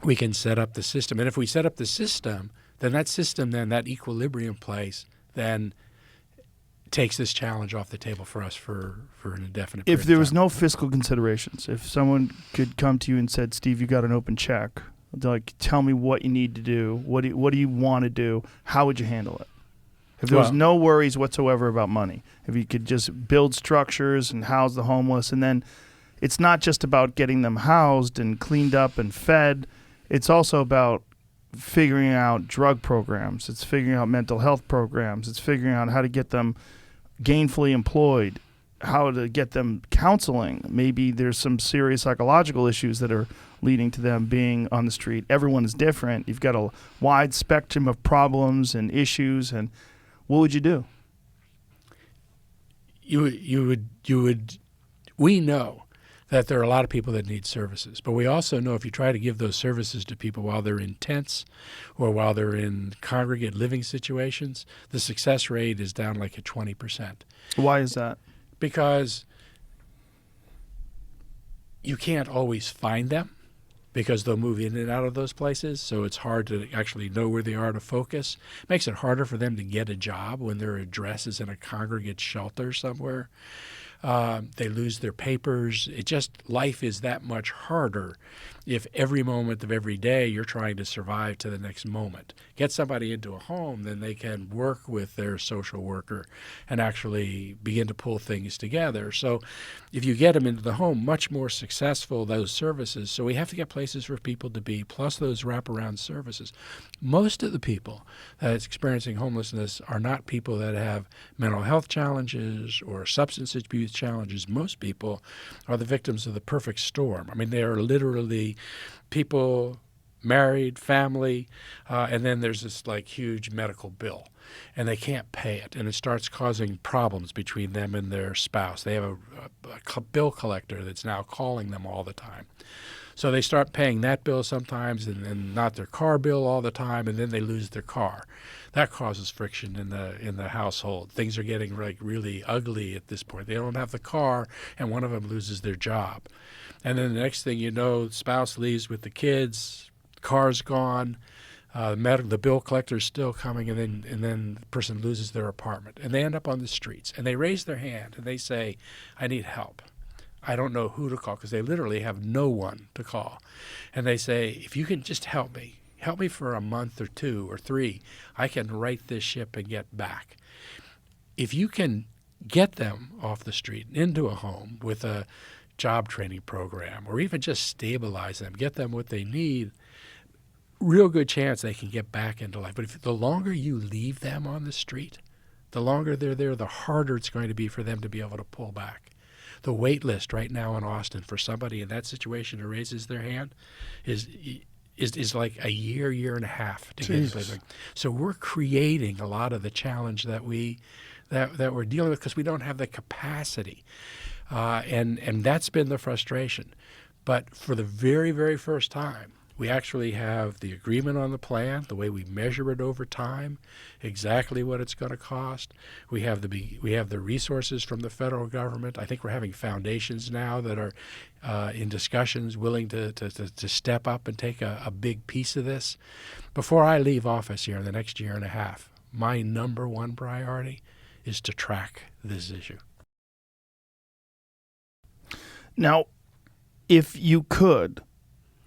We can set up the system. And if we set up the system, then that equilibrium place, then takes this challenge off the table for us for an indefinite period If there of was time. no fiscal considerations, if someone could come to you and said, Steve, you got an open check, like, tell me what you need to do, what do you want to do, how would you handle it? If there was no worries whatsoever about money, if you could just build structures and house the homeless, and then it's not just about getting them housed and cleaned up and fed, it's also about figuring out drug programs, it's figuring out mental health programs, it's figuring out how to get them gainfully employed, how to get them counseling. Maybe there's some serious psychological issues that are leading to them being on the street. Everyone is different. You've got a wide spectrum of problems and issues, and what would you do? We know that there are a lot of people that need services, but we also know if you try to give those services to people while they're in tents or while they're in congregate living situations, the success rate is down like at 20%. Why is that? Because you can't always find them, because they'll move in and out of those places, so it's hard to actually know where they are to focus. Makes it harder for them to get a job when their address is in a congregate shelter somewhere. They lose their papers. Life is that much harder if every moment of every day you're trying to survive to the next moment. Get somebody into a home, then they can work with their social worker and actually begin to pull things together. So if you get them into the home, much more successful, those services. So we have to get places for people to be, plus those wraparound services. Most of the people that's experiencing homelessness are not people that have mental health challenges or substance abuse challenges. Most people are the victims of the perfect storm. I mean, they are literally people, married, family, and then there's this like huge medical bill, and they can't pay it, and it starts causing problems between them and their spouse. They have a bill collector that's now calling them all the time. So they start paying that bill sometimes and not their car bill all the time, and then they lose their car. That causes friction in the household. Things are getting like really ugly at this point. They don't have the car, and one of them loses their job. And then the next thing you know, the spouse leaves with the kids, car's gone, the bill collector is still coming, and then the person loses their apartment. And they end up on the streets, and they raise their hand, and they say, I need help. I don't know who to call, because they literally have no one to call. And they say, if you can just help me for a month or 2 or 3, I can right this ship and get back. If you can get them off the street into a home with a job training program, or even just stabilize them, get them what they need, real good chance they can get back into life. But if the longer you leave them on the street, the longer they're there, the harder it's going to be for them to be able to pull back. The wait list right now in Austin for somebody in that situation who raises their hand is like a year and a half to get living. So we're creating a lot of the challenge that we're dealing with because we don't have the capacity, and that's been the frustration. But for the very, very first time, we actually have the agreement on the plan, the way we measure it over time, exactly what it's going to cost. We have the resources from the federal government. I think we're having foundations now that are in discussions willing to step up and take a big piece of this. Before I leave office here in the next year and a half, my number one priority is to track this issue. Now, if you could,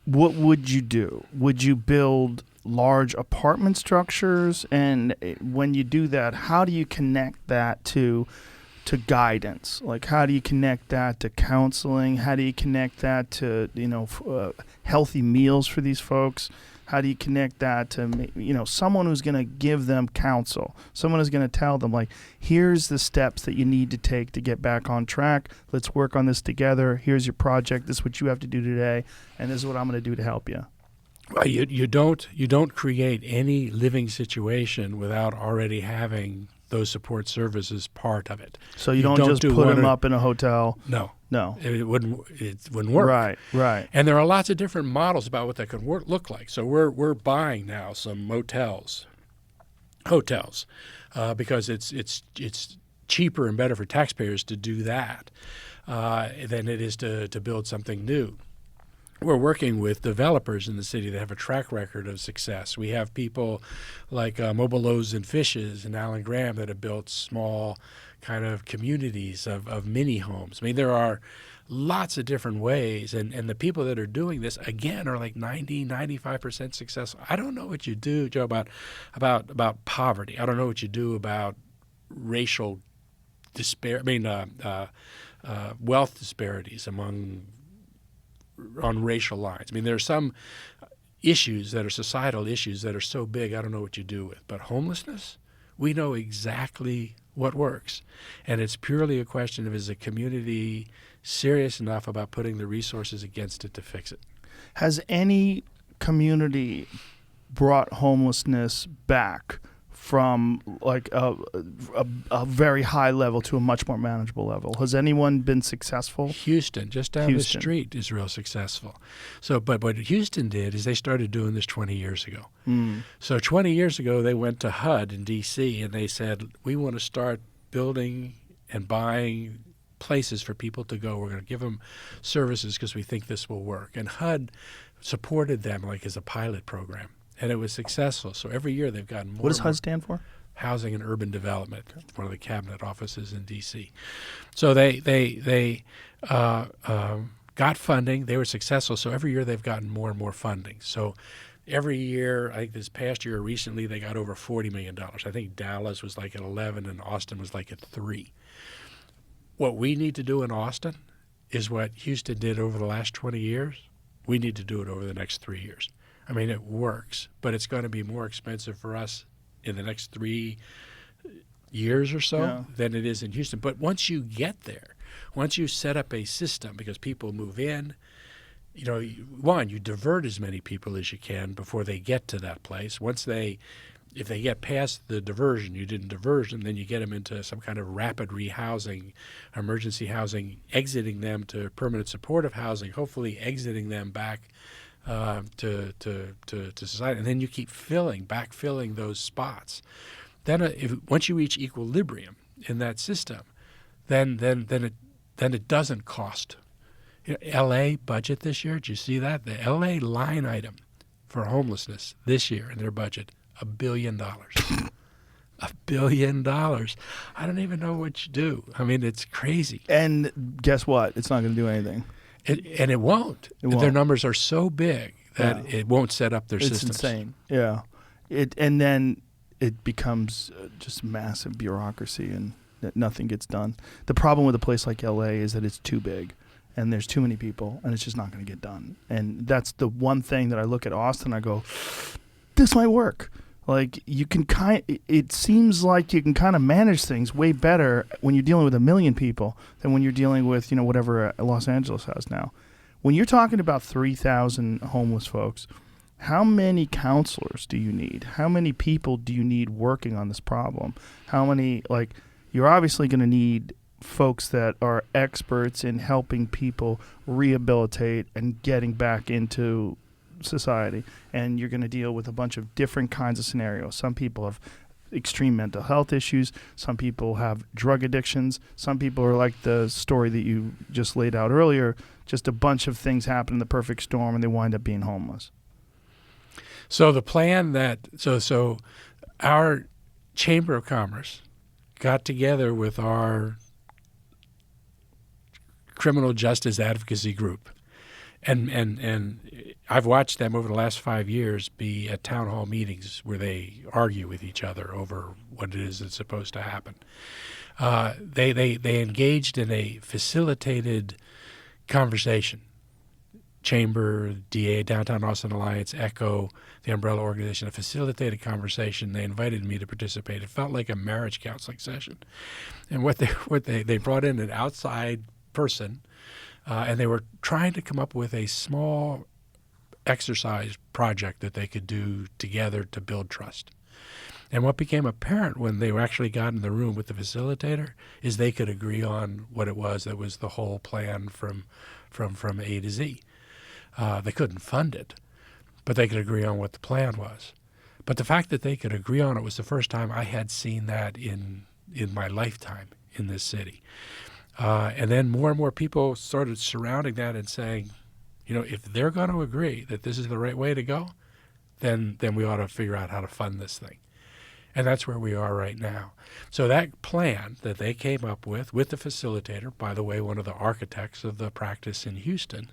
what would you do? Would you build large apartment structures? And when you do that, how do you connect that to guidance? Like, how do you connect that to counseling? How do you connect that to, healthy meals for these folks? How do you connect that to, someone who's going to give them counsel, someone who's going to tell them, like, here's the steps that you need to take to get back on track. Let's work on this together. Here's your project. This is what you have to do today, and this is what I'm going to do to help you. Well, you don't create any living situation without already having those support services part of it. So you don't just put them up in a hotel. No. It wouldn't work. Right. And there are lots of different models about what that could look like. So we're buying now some hotels, because it's cheaper and better for taxpayers to do that than it is to build something new. We're working with developers in the city that have a track record of success. We have people like Mobile Loaves and Fishes and Alan Graham that have built small kind of communities of mini homes. I mean, there are lots of different ways, and the people that are doing this, again, are like 95% successful. I don't know what you do, Joe, about poverty. I don't know what you do about racial wealth disparities on racial lines. I mean, there are some issues that are societal issues that are so big, I don't know what you do with. But homelessness, we know exactly what works. And it's purely a question of, is the community serious enough about putting the resources against it to fix it? Has any community brought homelessness back from like a very high level to a much more manageable level? Has anyone been successful? Houston, just down the street, is real successful. So, but what Houston did is they started doing this 20 years ago. So 20 years ago, they went to HUD in D.C. and they said, we want to start building and buying places for people to go. We're going to give them services because we think this will work. And HUD supported them like as a pilot program, and it was successful. So every year they've gotten more. What does and more HUD stand for? Housing and Urban Development, one of the cabinet offices in D.C. So they got funding. They were successful. So every year they've gotten more and more funding. So every year, I think this past year recently, they got over $40 million. I think Dallas was like at 11 and Austin was like at 3. What we need to do in Austin is what Houston did over the last 20 years. We need to do it over the next 3 years. I mean, it works, but it's going to be more expensive for us in the next 3 years or so than it is in Houston. But once you get there, once you set up a system, because people move in, you know, one, you divert as many people as you can before they get to that place. If they get past the diversion, you didn't diversion, then you get them into some kind of rapid rehousing, emergency housing, exiting them to permanent supportive housing, hopefully exiting them back to society, and then you keep backfilling those spots. Then, once you reach equilibrium in that system, then it doesn't cost. You know, L.A. budget this year. Did you see that? The L.A. line item for homelessness this year in their budget, $1 billion. $1 billion. I don't even know what you do. I mean, it's crazy. And guess what? It's not going to do anything. It won't. Their numbers are so big that it won't set up their systems. It's insane. Yeah. And then it becomes just massive bureaucracy and nothing gets done. The problem with a place like LA is that it's too big and there's too many people and it's just not going to get done. And that's the one thing that I look at Austin, I go, this might work. Like it seems like you can kind of manage things way better when you're dealing with 1 million people than when you're dealing with, whatever Los Angeles has now. When you're talking about 3,000 homeless folks, how many counselors do you need? How many people do you need working on this problem? How many, you're obviously going to need folks that are experts in helping people rehabilitate and getting back into society, and you're going to deal with a bunch of different kinds of scenarios. Some people have extreme mental health issues. Some people have drug addictions. Some people are like the story that you just laid out earlier, just a bunch of things happen in the perfect storm and they wind up being homeless. So the plan so our Chamber of Commerce got together with our criminal justice advocacy group, and I've watched them over the last 5 years be at town hall meetings where they argue with each other over what it is that's supposed to happen. They engaged in a facilitated conversation. Chamber, DA, Downtown Austin Alliance, ECHO, the umbrella organization, a facilitated conversation. They invited me to participate. It felt like a marriage counseling session. And what they brought in an outside person, and they were trying to come up with a small exercise project that they could do together to build trust. And what became apparent when they actually got in the room with the facilitator is they could agree on what it was that was the whole plan from A to Z. They couldn't fund it, but they could agree on what the plan was. But the fact that they could agree on it was the first time I had seen that in my lifetime in this city. And then more and more people started surrounding that and saying, if they're going to agree that this is the right way to go, then we ought to figure out how to fund this thing. And that's where we are right now. So that plan that they came up with the facilitator, by the way, one of the architects of the practice in Houston,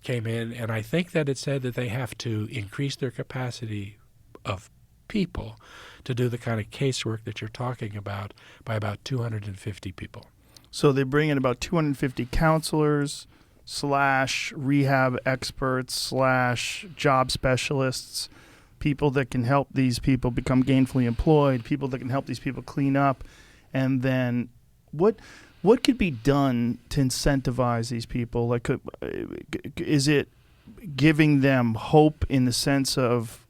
came in, and I think that it said that they have to increase their capacity of people to do the kind of casework that you're talking about by about 250 people. So they bring in about 250 counselors / rehab experts / job specialists, people that can help these people become gainfully employed, people that can help these people clean up. And then what could be done to incentivize these people? Is it giving them hope in the sense of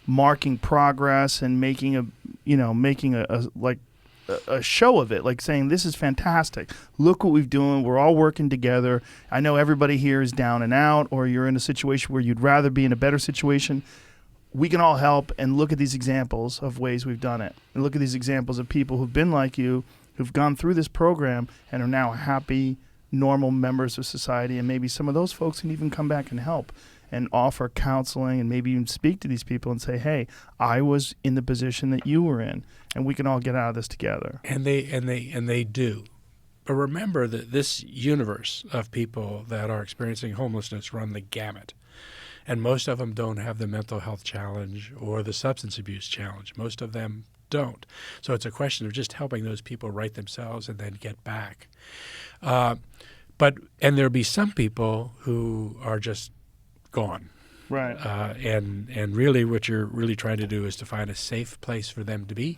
marking progress and making a show of it, like saying, this is fantastic. Look what we've doing. We're all working together. I know everybody here is down and out, or you're in a situation where you'd rather be in a better situation. We can all help, and look at these examples of ways we've done it. And look at these examples of people who've been like you, who've gone through this program and are now happy, normal members of society, and maybe some of those folks can even come back and help and offer counseling and maybe even speak to these people and say, hey, I was in the position that you were in, and we can all get out of this together. And they do. But remember that this universe of people that are experiencing homelessness run the gamut. And most of them don't have the mental health challenge or the substance abuse challenge. Most of them don't. So it's a question of just helping those people right themselves and then get back. And there'll be some people who are just gone. Right. And really what you're really trying to do is to find a safe place for them to be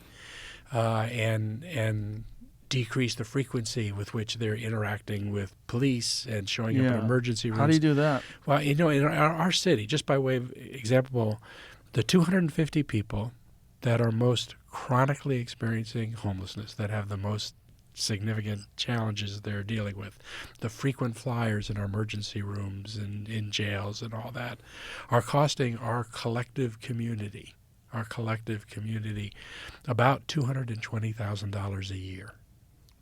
and decrease the frequency with which they're interacting with police and showing up in emergency rooms. How do you do that? Well, in our city, just by way of example, the 250 people that are most chronically experiencing homelessness, that have the most significant challenges they're dealing with, the frequent flyers in our emergency rooms and in jails and all that, are costing our collective community about $220,000 a year.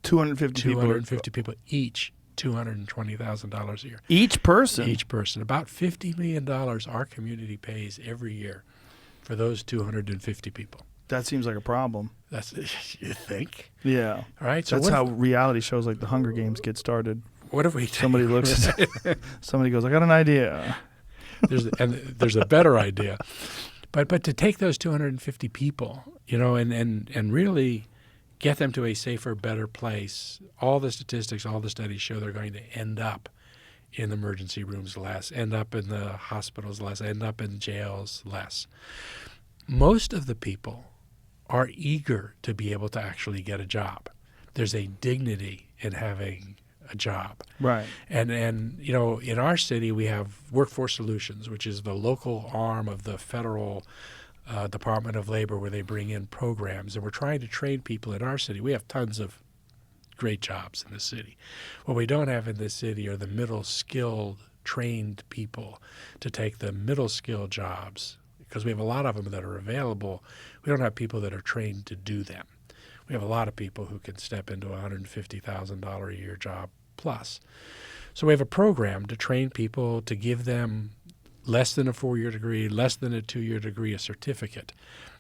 250 people. 250 people each, $220,000 a year. Each person? Each person. About $50 million our community pays every year for those 250 people. That seems like a problem. That's, you think? Yeah. All right. So that's how reality shows like The Hunger Games get started. What if we somebody looks somebody goes, I got an idea. There's a better idea. But to take those 250 people, and really get them to a safer, better place, all the statistics, all the studies show they're going to end up in emergency rooms less, end up in the hospitals less, end up in jails less. Most of the people are eager to be able to actually get a job. There's a dignity in having a job. Right. And in our city we have Workforce Solutions, which is the local arm of the federal Department of Labor, where they bring in programs, and we're trying to train people in our city. We have tons of great jobs in the city. What we don't have in this city are the middle skilled trained people to take the middle skill jobs, because we have a lot of them that are available. We don't have people that are trained to do them. We have a lot of people who can step into a $150,000 a year job plus. So we have a program to train people, to give them less than a 4-year degree, less than a 2-year degree, a certificate,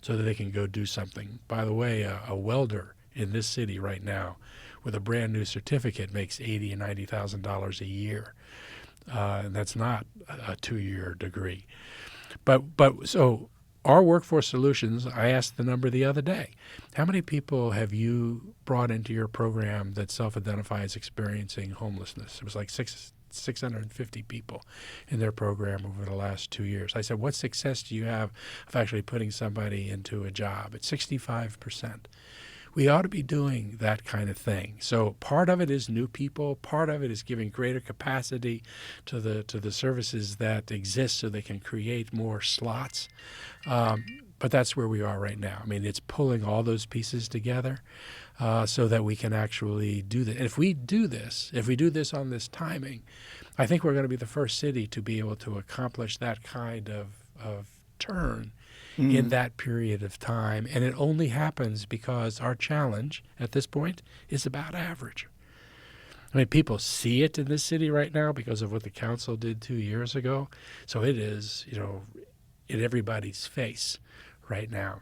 so that they can go do something. By the way, a welder in this city right now with a brand new certificate makes $80,000 and $90,000 a year. And that's not a 2-year degree. But so our Workforce Solutions, I asked the number the other day. How many people have you brought into your program that self-identify as experiencing homelessness? It was like 650 people in their program over the last 2 years. I said, what success do you have of actually putting somebody into a job? It's 65%. We ought to be doing that kind of thing. So part of it is new people. Part of it is giving greater capacity to the services that exist so they can create more slots. But that's where we are right now. I mean, it's pulling all those pieces together so that we can actually do that. And if we do this on this timing, I think we're going to be the first city to be able to accomplish that kind of turn in that period of time. And it only happens because our challenge at this point is about average. I mean, people see it in this city right now because of what the council did 2 years ago. So it is, in everybody's face right now.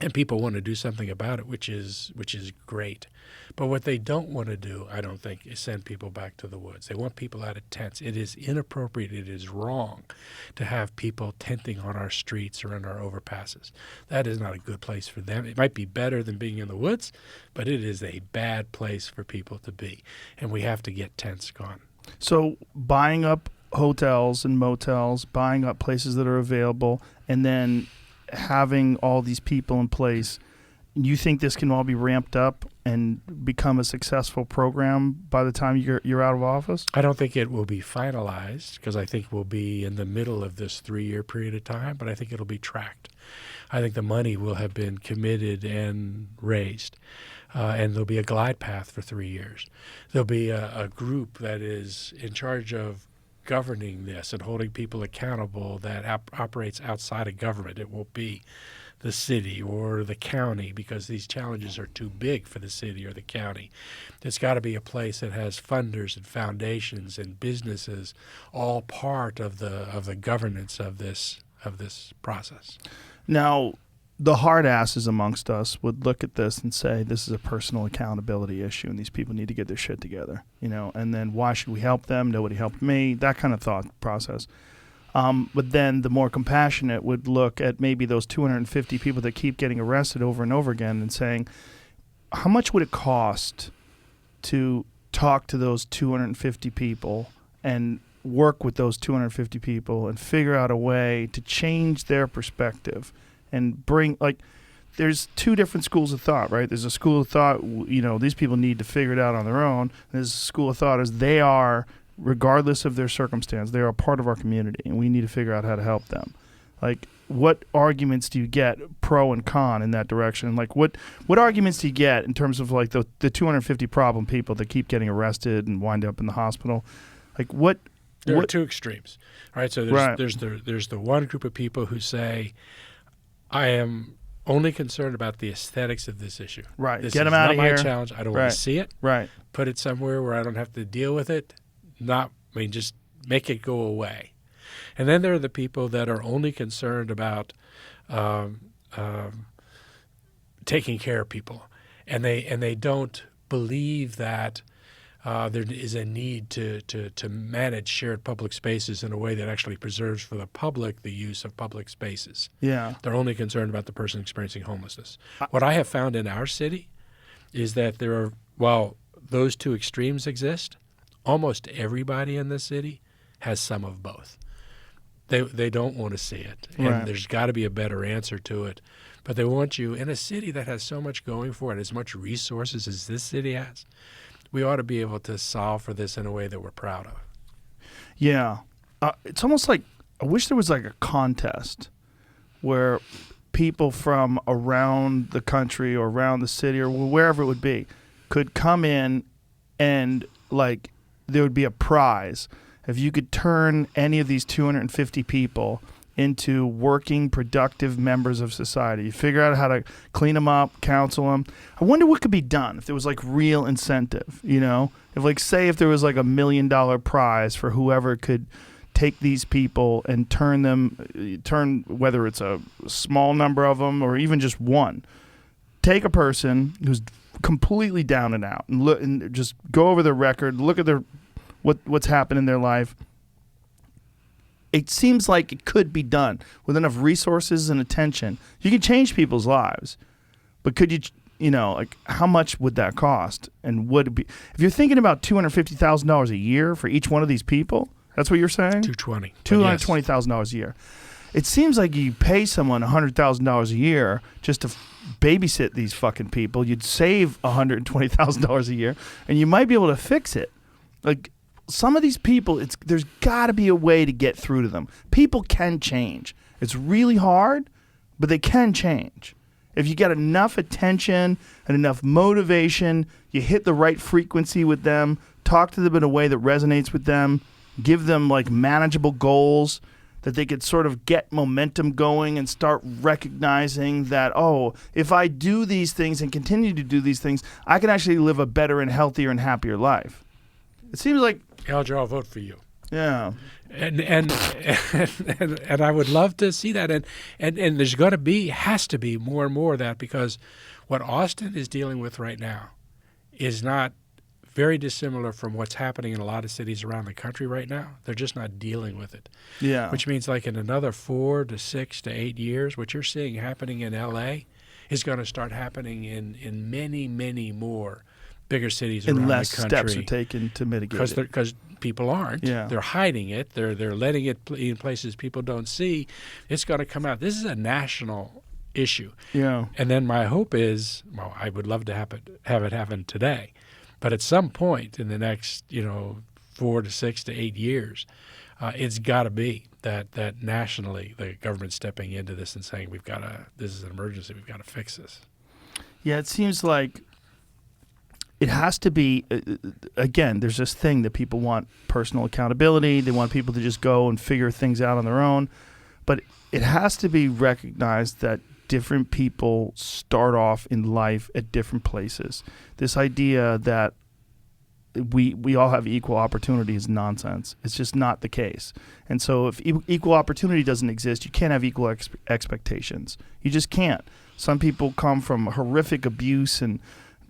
And people want to do something about it, which is great. But what they don't want to do, I don't think, is send people back to the woods. They want people out of tents. It is inappropriate. It is wrong to have people tenting on our streets or in our overpasses. That is not a good place for them. It might be better than being in the woods, but it is a bad place for people to be. And we have to get tents gone. So buying up hotels and motels, buying up places that are available, and then having all these people in place, you think this can all be ramped up and become a successful program by the time you're out of office? I don't think it will be finalized, because I think we'll be in the middle of this 3-year period of time, but I think it'll be tracked. I think the money will have been committed and raised, and there'll be a glide path for 3 years. There'll be a group that is in charge of governing this and holding people accountable that operates outside of government. It won't be the city or the county because these challenges are too big for the city or the county. It's got to be a place that has funders and foundations and businesses all part of the governance of this process. Now, the hard asses amongst us would look at this and say this is a personal accountability issue and these people need to get their shit together, and then why should we help them? Nobody helped me, that kind of thought process. But then the more compassionate would look at maybe those 250 people that keep getting arrested over and over again and saying, how much would it cost to talk to those 250 people and work with those 250 people and figure out a way to change their perspective and bring, there's two different schools of thought, right? There's a school of thought, these people need to figure it out on their own. There's a school of thought as they are, regardless of their circumstance, they are a part of our community, and we need to figure out how to help them. What arguments do you get pro and con in that direction? What arguments do you get in terms of the 250 problem people that keep getting arrested and wind up in the hospital? There are two extremes, right? So there's the one group of people who say, I am only concerned about the aesthetics of this issue. Right. This Get them is out not of my here. challenge. I don't want to see it. Right. Put it somewhere where I don't have to deal with it. Just make it go away. And then there are the people that are only concerned about taking care of people, and they don't believe that there is a need to manage shared public spaces in a way that actually preserves for the public the use of public spaces. Yeah. They're only concerned about the person experiencing homelessness. What I have found in our city is that while those two extremes exist, almost everybody in the city has some of both. They don't want to see it, and there's got to be a better answer to it. But they want you in a city that has so much going for it, as much resources as this city has. We ought to be able to solve for this in a way that we're proud of. Yeah. It's almost like I wish there was a contest where people from around the country or around the city or wherever it would be could come in and there would be a prize if you could turn any of these 250 people into working, productive members of society. You figure out how to clean them up, counsel them. I wonder what could be done if there was real incentive, If say if there was $1 million prize for whoever could take these people and turn whether it's a small number of them or even just one. Take a person who's completely down and out and look and just go over their record, look at what's happened in their life. It seems like it could be done with enough resources and attention. You can change people's lives, but could you, how much would that cost? And would it be, if you're thinking about $250,000 a year for each one of these people, that's what you're saying? $220,000 a year. It seems like you pay someone $100,000 a year just to babysit these fucking people. You'd save $120,000 a year, and you might be able to fix it. Some of these people, there's got to be a way to get through to them. People can change. It's really hard, but they can change. If you get enough attention and enough motivation, you hit the right frequency with them, talk to them in a way that resonates with them, give them manageable goals that they could sort of get momentum going and start recognizing that, if I do these things and continue to do these things, I can actually live a better and healthier and happier life. It seems like Alger, I'll vote for you. Yeah, and I would love to see that, and there's has to be more and more of that, because what Austin is dealing with right now is not very dissimilar from what's happening in a lot of cities around the country right now. They're just not dealing with it. Yeah, which means in another 4 to 6 to 8 years, what you're seeing happening in L.A. is going to start happening in many, many more bigger cities around the country. Unless steps are taken to mitigate it. Because people aren't. Yeah. They're hiding it. They're letting it in places people don't see. It's going to come out. This is a national issue. Yeah. And then my hope is, I would love to have it happen today. But at some point in the next, 4 to 6 to 8 years, it's got to be that nationally the government's stepping into this and saying, this is an emergency. We've got to fix this. Yeah, it seems like it has to be, again, there's this thing that people want personal accountability. They want people to just go and figure things out on their own. But it has to be recognized that different people start off in life at different places. This idea that we all have equal opportunity is nonsense. It's just not the case. And so if equal opportunity doesn't exist, you can't have equal expectations. You just can't. Some people come from horrific abuse and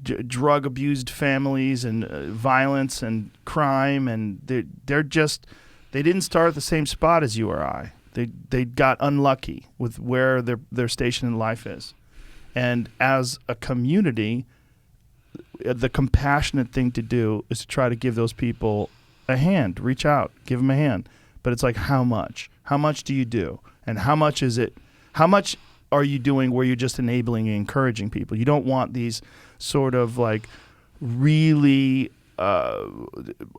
drug-abused families and violence and crime, and they didn't start at the same spot as you or I. They got unlucky with where their station in life is. And as a community, the compassionate thing to do is to try to give those people a hand, reach out, give them a hand. But it's like, how much? How much do you do? And how much is it? How much are you doing where you're just enabling and encouraging people? You don't want these sort of like really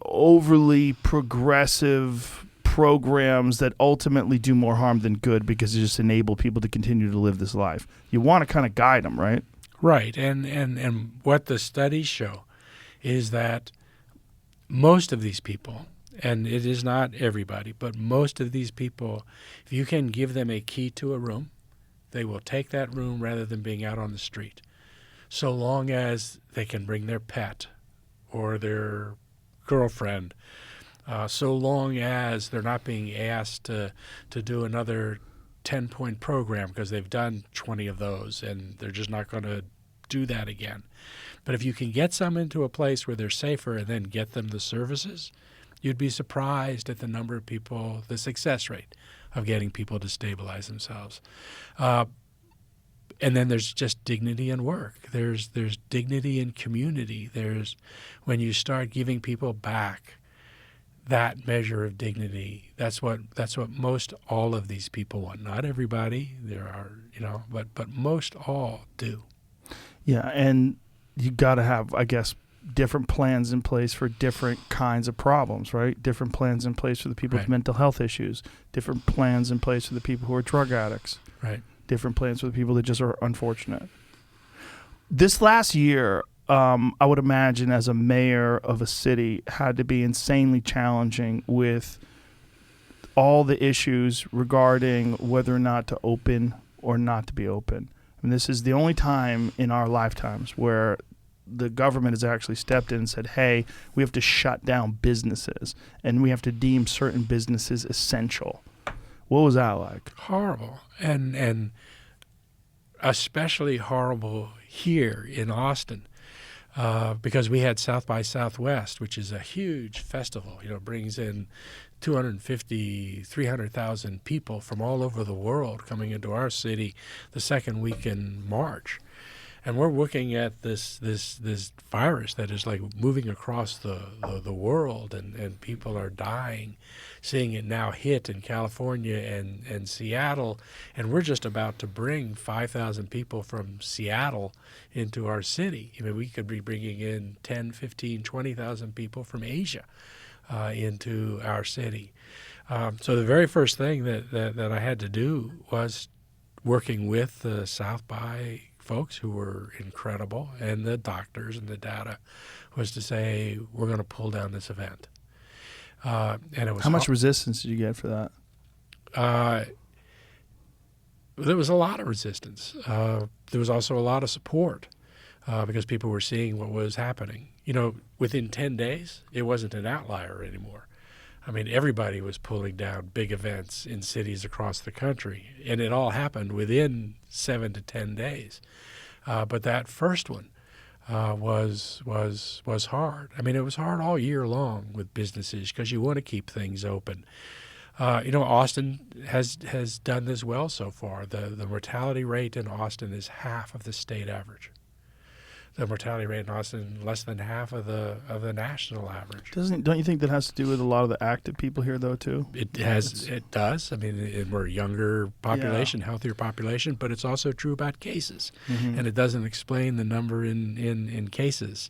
overly progressive programs that ultimately do more harm than good because they just enable people to continue to live this life. You want to kind of guide them, right? Right. And what the studies show is that most of these people, and it is not everybody, but most of these people, if you can give them a key to a room, they will take that room rather than being out on the street, so long as they can bring their pet or their girlfriend, so long as they're not being asked to do another 10-point program because they've done 20 of those and they're just not going to do that again. But if you can get some into a place where they're safer and then get them the services, you'd be surprised at the number of people, the success rate of getting people to stabilize themselves. And then there's just dignity in work. There's dignity in community. There's when you start giving people back that measure of dignity. That's what most all of these people want. Not everybody. There are, but most all do. Yeah, and you got to have, I guess, different plans in place for different kinds of problems, right? Different plans in place for the people with mental health issues. Different plans in place for the people who are drug addicts. Right. Different plans for the people that just are unfortunate. This last year, I would imagine as a mayor of a city had to be insanely challenging with all the issues regarding whether or not to open or not to be open. And this is the only time in our lifetimes where the government has actually stepped in and said, hey, we have to shut down businesses and we have to deem certain businesses essential. What was that like? Horrible. And especially horrible here in Austin. Because we had South by Southwest, which is a huge festival, brings in 250, 300,000 people from all over the world coming into our city the second week in March. And we're looking at this virus that is like moving across the world, and people are dying, seeing it now hit in California and Seattle. And we're just about to bring 5,000 people from Seattle into our city. We could be bringing in 10, 15, 20,000 people from Asia into our city. So the very first thing that I had to do was working with the South by folks who were incredible and the doctors and the data was to say, we're going to pull down this event. And it was how much resistance did you get for that? There was a lot of resistance. There was also a lot of support because people were seeing what was happening. Within 10 days, it wasn't an outlier anymore. Everybody was pulling down big events in cities across the country, and it all happened within 7 to 10 days. But that first one was hard. It was hard all year long with businesses because you want to keep things open. Austin has done this well so far. The mortality rate in Austin is half of the state average. The mortality rate in Austin less than half of the national average. Don't you think that has to do with a lot of the active people here, though, too? It does. We're a younger population, healthier population, but it's also true about cases, and it doesn't explain the number in cases,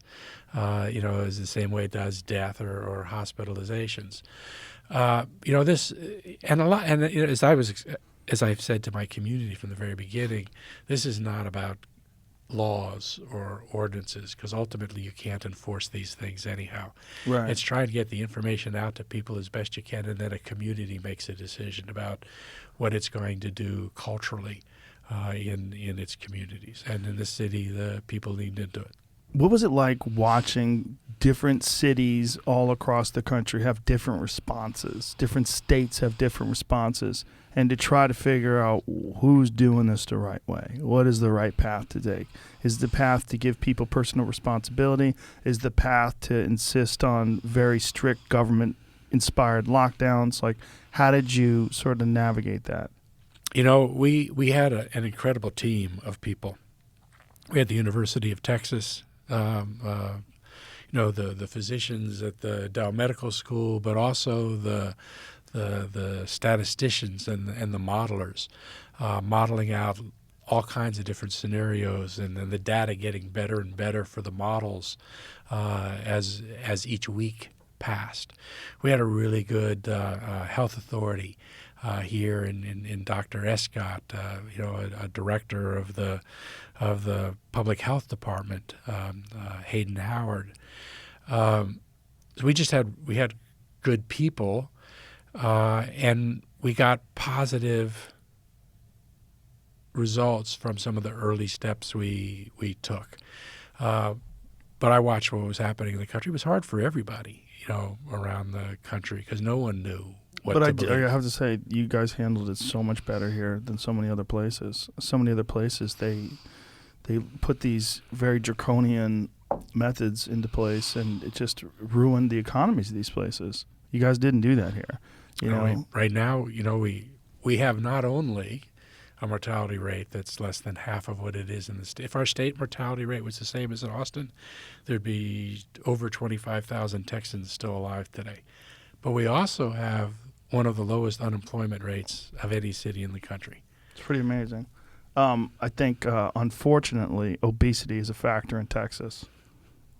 as the same way it does death or hospitalizations. This and a lot, and as I've said to my community from the very beginning, this is not about laws or ordinances, because ultimately you can't enforce these things anyhow. Right. It's trying to get the information out to people as best you can, and then a community makes a decision about what it's going to do culturally in its communities. And in the city, the people leaned into it. What was it like watching different cities all across the country have different responses? Different states have different responses, and to try to figure out who's doing this the right way. What is the right path to take? Is the path to give people personal responsibility? Is the path to insist on very strict government-inspired lockdowns? Like, how did you sort of navigate that? You know, we had an incredible team of people. We had the University of Texas, the physicians at the Dow Medical School, but also the statisticians and the modelers, modeling out all kinds of different scenarios, and then the data getting better and better for the models as each week passed. We had a really good health authority here in Dr. Escott, a director of the public health department, Hayden Howard. So we had good people, and we got positive results from some of the early steps we took. But I watched what was happening in the country. It was hard for everybody, around the country, because no one knew what to believe. I have to say, you guys handled it so much better here than so many other places. So many other places, they put these very draconian methods into place, and it just ruined the economies of these places. You guys didn't do that here. Right now, we have not only a mortality rate that's less than half of what it is in the state. If our state mortality rate was the same as in Austin, there'd be over 25,000 Texans still alive today. But we also have one of the lowest unemployment rates of any city in the country. It's pretty amazing. I think, unfortunately, obesity is a factor in Texas.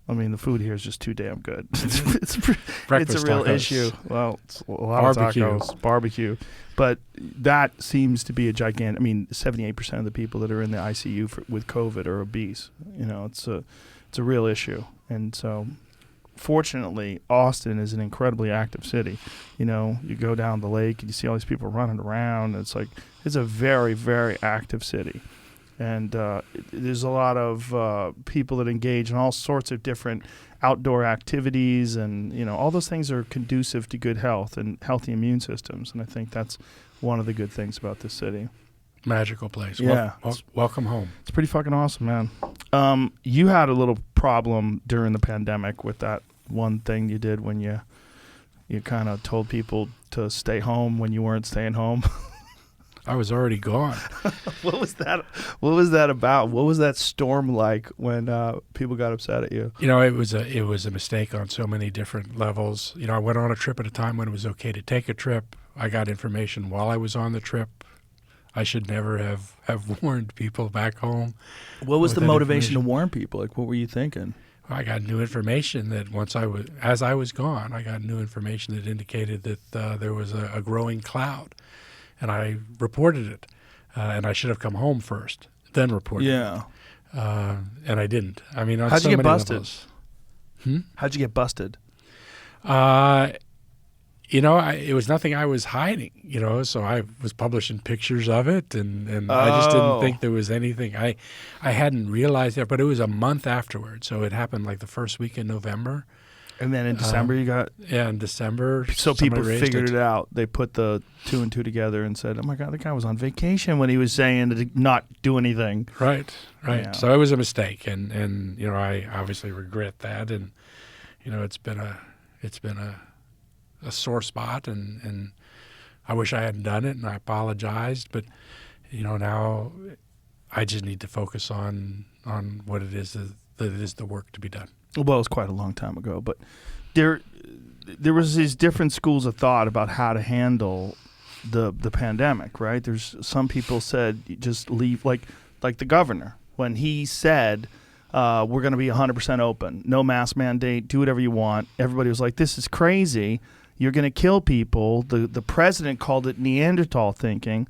I mean, the food here is just too damn good. It's a real issue. Well, it's a lot Barbecue. of tacos, barbecue. But that seems to be a gigantic. I mean, 78% of the people that are in the ICU with COVID are obese. It's a real issue. And so, fortunately, Austin is an incredibly active city. You go down the lake and you see all these people running around. It's a very, very active city. And there's a lot of people that engage in all sorts of different outdoor activities, and all those things are conducive to good health and healthy immune systems. And I think that's one of the good things about this city. Magical place. Yeah. Welcome home. It's pretty fucking awesome, man. You had a little problem during the pandemic with that one thing you did when you kind of told people to stay home when you weren't staying home. I was already gone. What was that? What was that about? What was that storm like when people got upset at you? It was a mistake on so many different levels. I went on a trip at a time when it was okay to take a trip. I got information while I was on the trip. I should never have warned people back home. What was the motivation to warn people? Like, what were you thinking? I got new information that as I was gone, I got new information that indicated that there was a growing cloud. And I reported it, and I should have come home first, then reported it. Yeah. And I didn't. I mean, on How'd so you get many busted? levels. How'd you get busted? It was nothing I was hiding, so I was publishing pictures of it, and I just didn't think there was anything. I hadn't realized that, but it was a month afterward, so it happened like the first week in November. And then in December you got... Yeah, in December. So people figured it out. They put the two and two together and said, oh, my God, the guy was on vacation when he was saying to not do anything. Right. Yeah. So it was a mistake, and I obviously regret that, and it's been a sore spot, and I wish I hadn't done it, and I apologized, but now I just need to focus on what it is that is the work to be done. Well, it was quite a long time ago, but there was these different schools of thought about how to handle the pandemic, right? There's some people said just leave, like the governor when he said we're going to be 100% open, no mask mandate, do whatever you want. Everybody was like, this is crazy. You're going to kill people. The president called it Neanderthal thinking,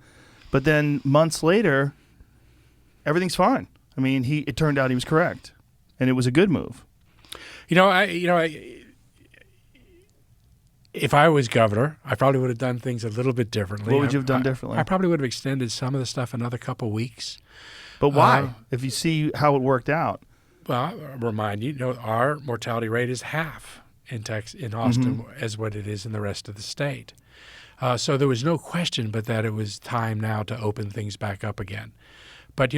but then months later, everything's fine. I mean, it turned out he was correct, and it was a good move. If I was governor, I probably would have done things a little bit differently. What would you have done differently? I probably would have extended some of the stuff another couple weeks. But why? If you see how it worked out. Well, I'll remind you, our mortality rate is half in Austin as what it is in the rest of the state. So there was no question but that it was time now to open things back up again. But,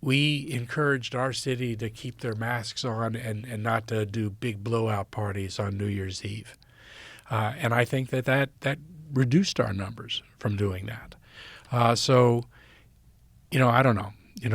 we encouraged our city to keep their masks on and not to do big blowout parties on New Year's Eve. And I think that reduced our numbers from doing that. So, I don't know. I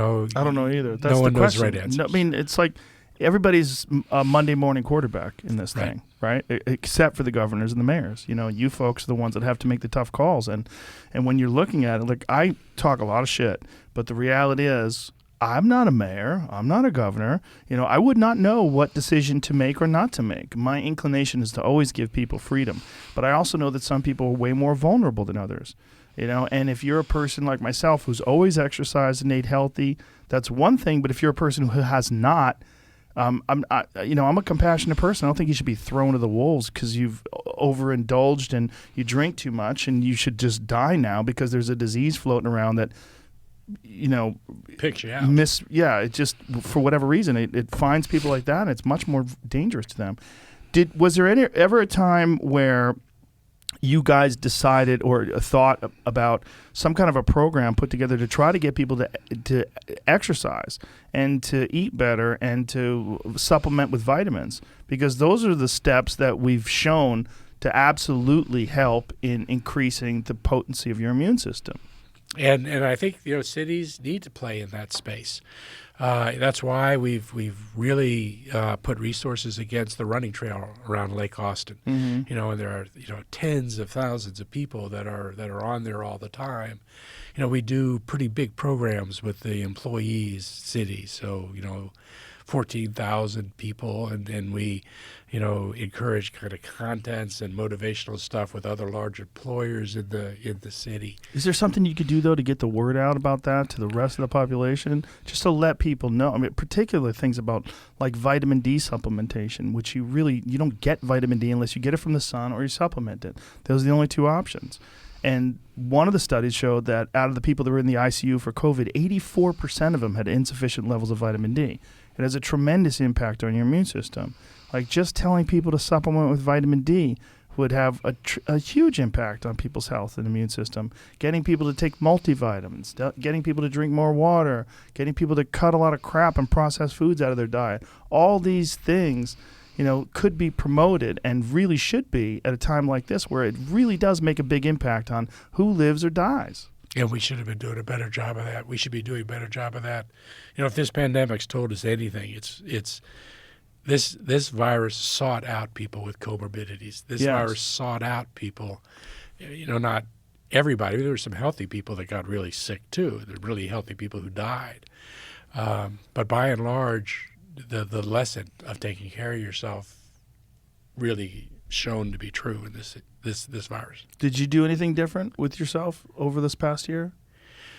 don't know either. That's no one the knows question. right answers. No, I mean, it's like everybody's a Monday morning quarterback in this thing, right? Except for the governors and the mayors. You folks are the ones that have to make the tough calls. And when you're looking at it, like, I talk a lot of shit, but the reality is I'm not a mayor. I'm not a governor. I would not know what decision to make or not to make. My inclination is to always give people freedom. But I also know that some people are way more vulnerable than others. And if you're a person like myself who's always exercised and ate healthy, that's one thing. But if you're a person who has not, I'm a compassionate person. I don't think you should be thrown to the wolves because you've overindulged and you drink too much and you should just die now because there's a disease floating around that, picks you out. It just, for whatever reason, it finds people like that and it's much more dangerous to them. Was there ever a time where you guys decided or thought about some kind of a program put together to try to get people to exercise and to eat better and to supplement with vitamins? Because those are the steps that we've shown to absolutely help in increasing the potency of your immune system. And I think cities need to play in that space. That's why we've really put resources against the running trail around Lake Austin. Mm-hmm. And there are tens of thousands of people that are on there all the time. We do pretty big programs with the employees city. So 14,000 people, and we encourage kind of contents and motivational stuff with other large employers in the city. Is there something you could do though to get the word out about that to the rest of the population, just to let people know? I mean, particular things about like vitamin D supplementation, which you don't get vitamin D unless you get it from the sun or you supplement it. Those are the only two options. And one of the studies showed that out of the people that were in the ICU for COVID, 84% of them had insufficient levels of vitamin D. It has a tremendous impact on your immune system. Like just telling people to supplement with vitamin D would have a huge impact on people's health and immune system. Getting people to take multivitamins, getting people to drink more water, getting people to cut a lot of crap and processed foods out of their diet. All these things, could be promoted and really should be at a time like this where it really does make a big impact on who lives or dies. And we should have been doing a better job of that. We should be doing a better job of that. If this pandemic's told us anything, it's this virus sought out people with comorbidities. This virus sought out people, not everybody. There were some healthy people that got really sick too. There were really healthy people who died. But by and large, the lesson of taking care of yourself really shown to be true in this virus. Did you do anything different with yourself over this past year,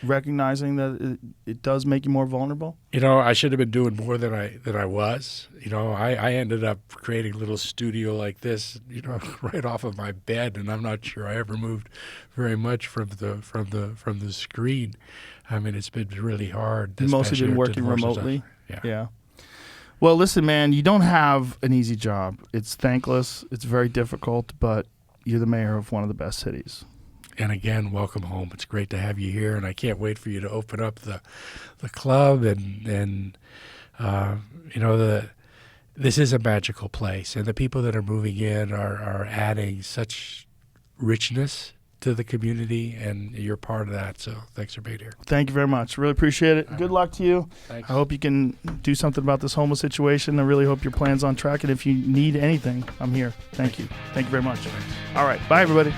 recognizing that it does make you more vulnerable? I should have been doing more than I was. I ended up creating a little studio like this, right off of my bed, and I'm not sure I ever moved very much from the screen. I mean, it's been really hard. You've mostly been working remotely. Yeah. Well, listen, man, you don't have an easy job. It's thankless. It's very difficult, but you're the mayor of one of the best cities. And again, welcome home. It's great to have you here, and I can't wait for you to open up the club. And this is a magical place, and the people that are moving in are adding such richness to the community, and you're part of that. So thanks for being here. Thank you very much. Really appreciate it. Good luck to you. Thanks. I hope you can do something about this homeless situation. I really hope your plan's on track. And if you need anything, I'm here. Thank you. Thank you very much. Thanks. All right. Bye, everybody.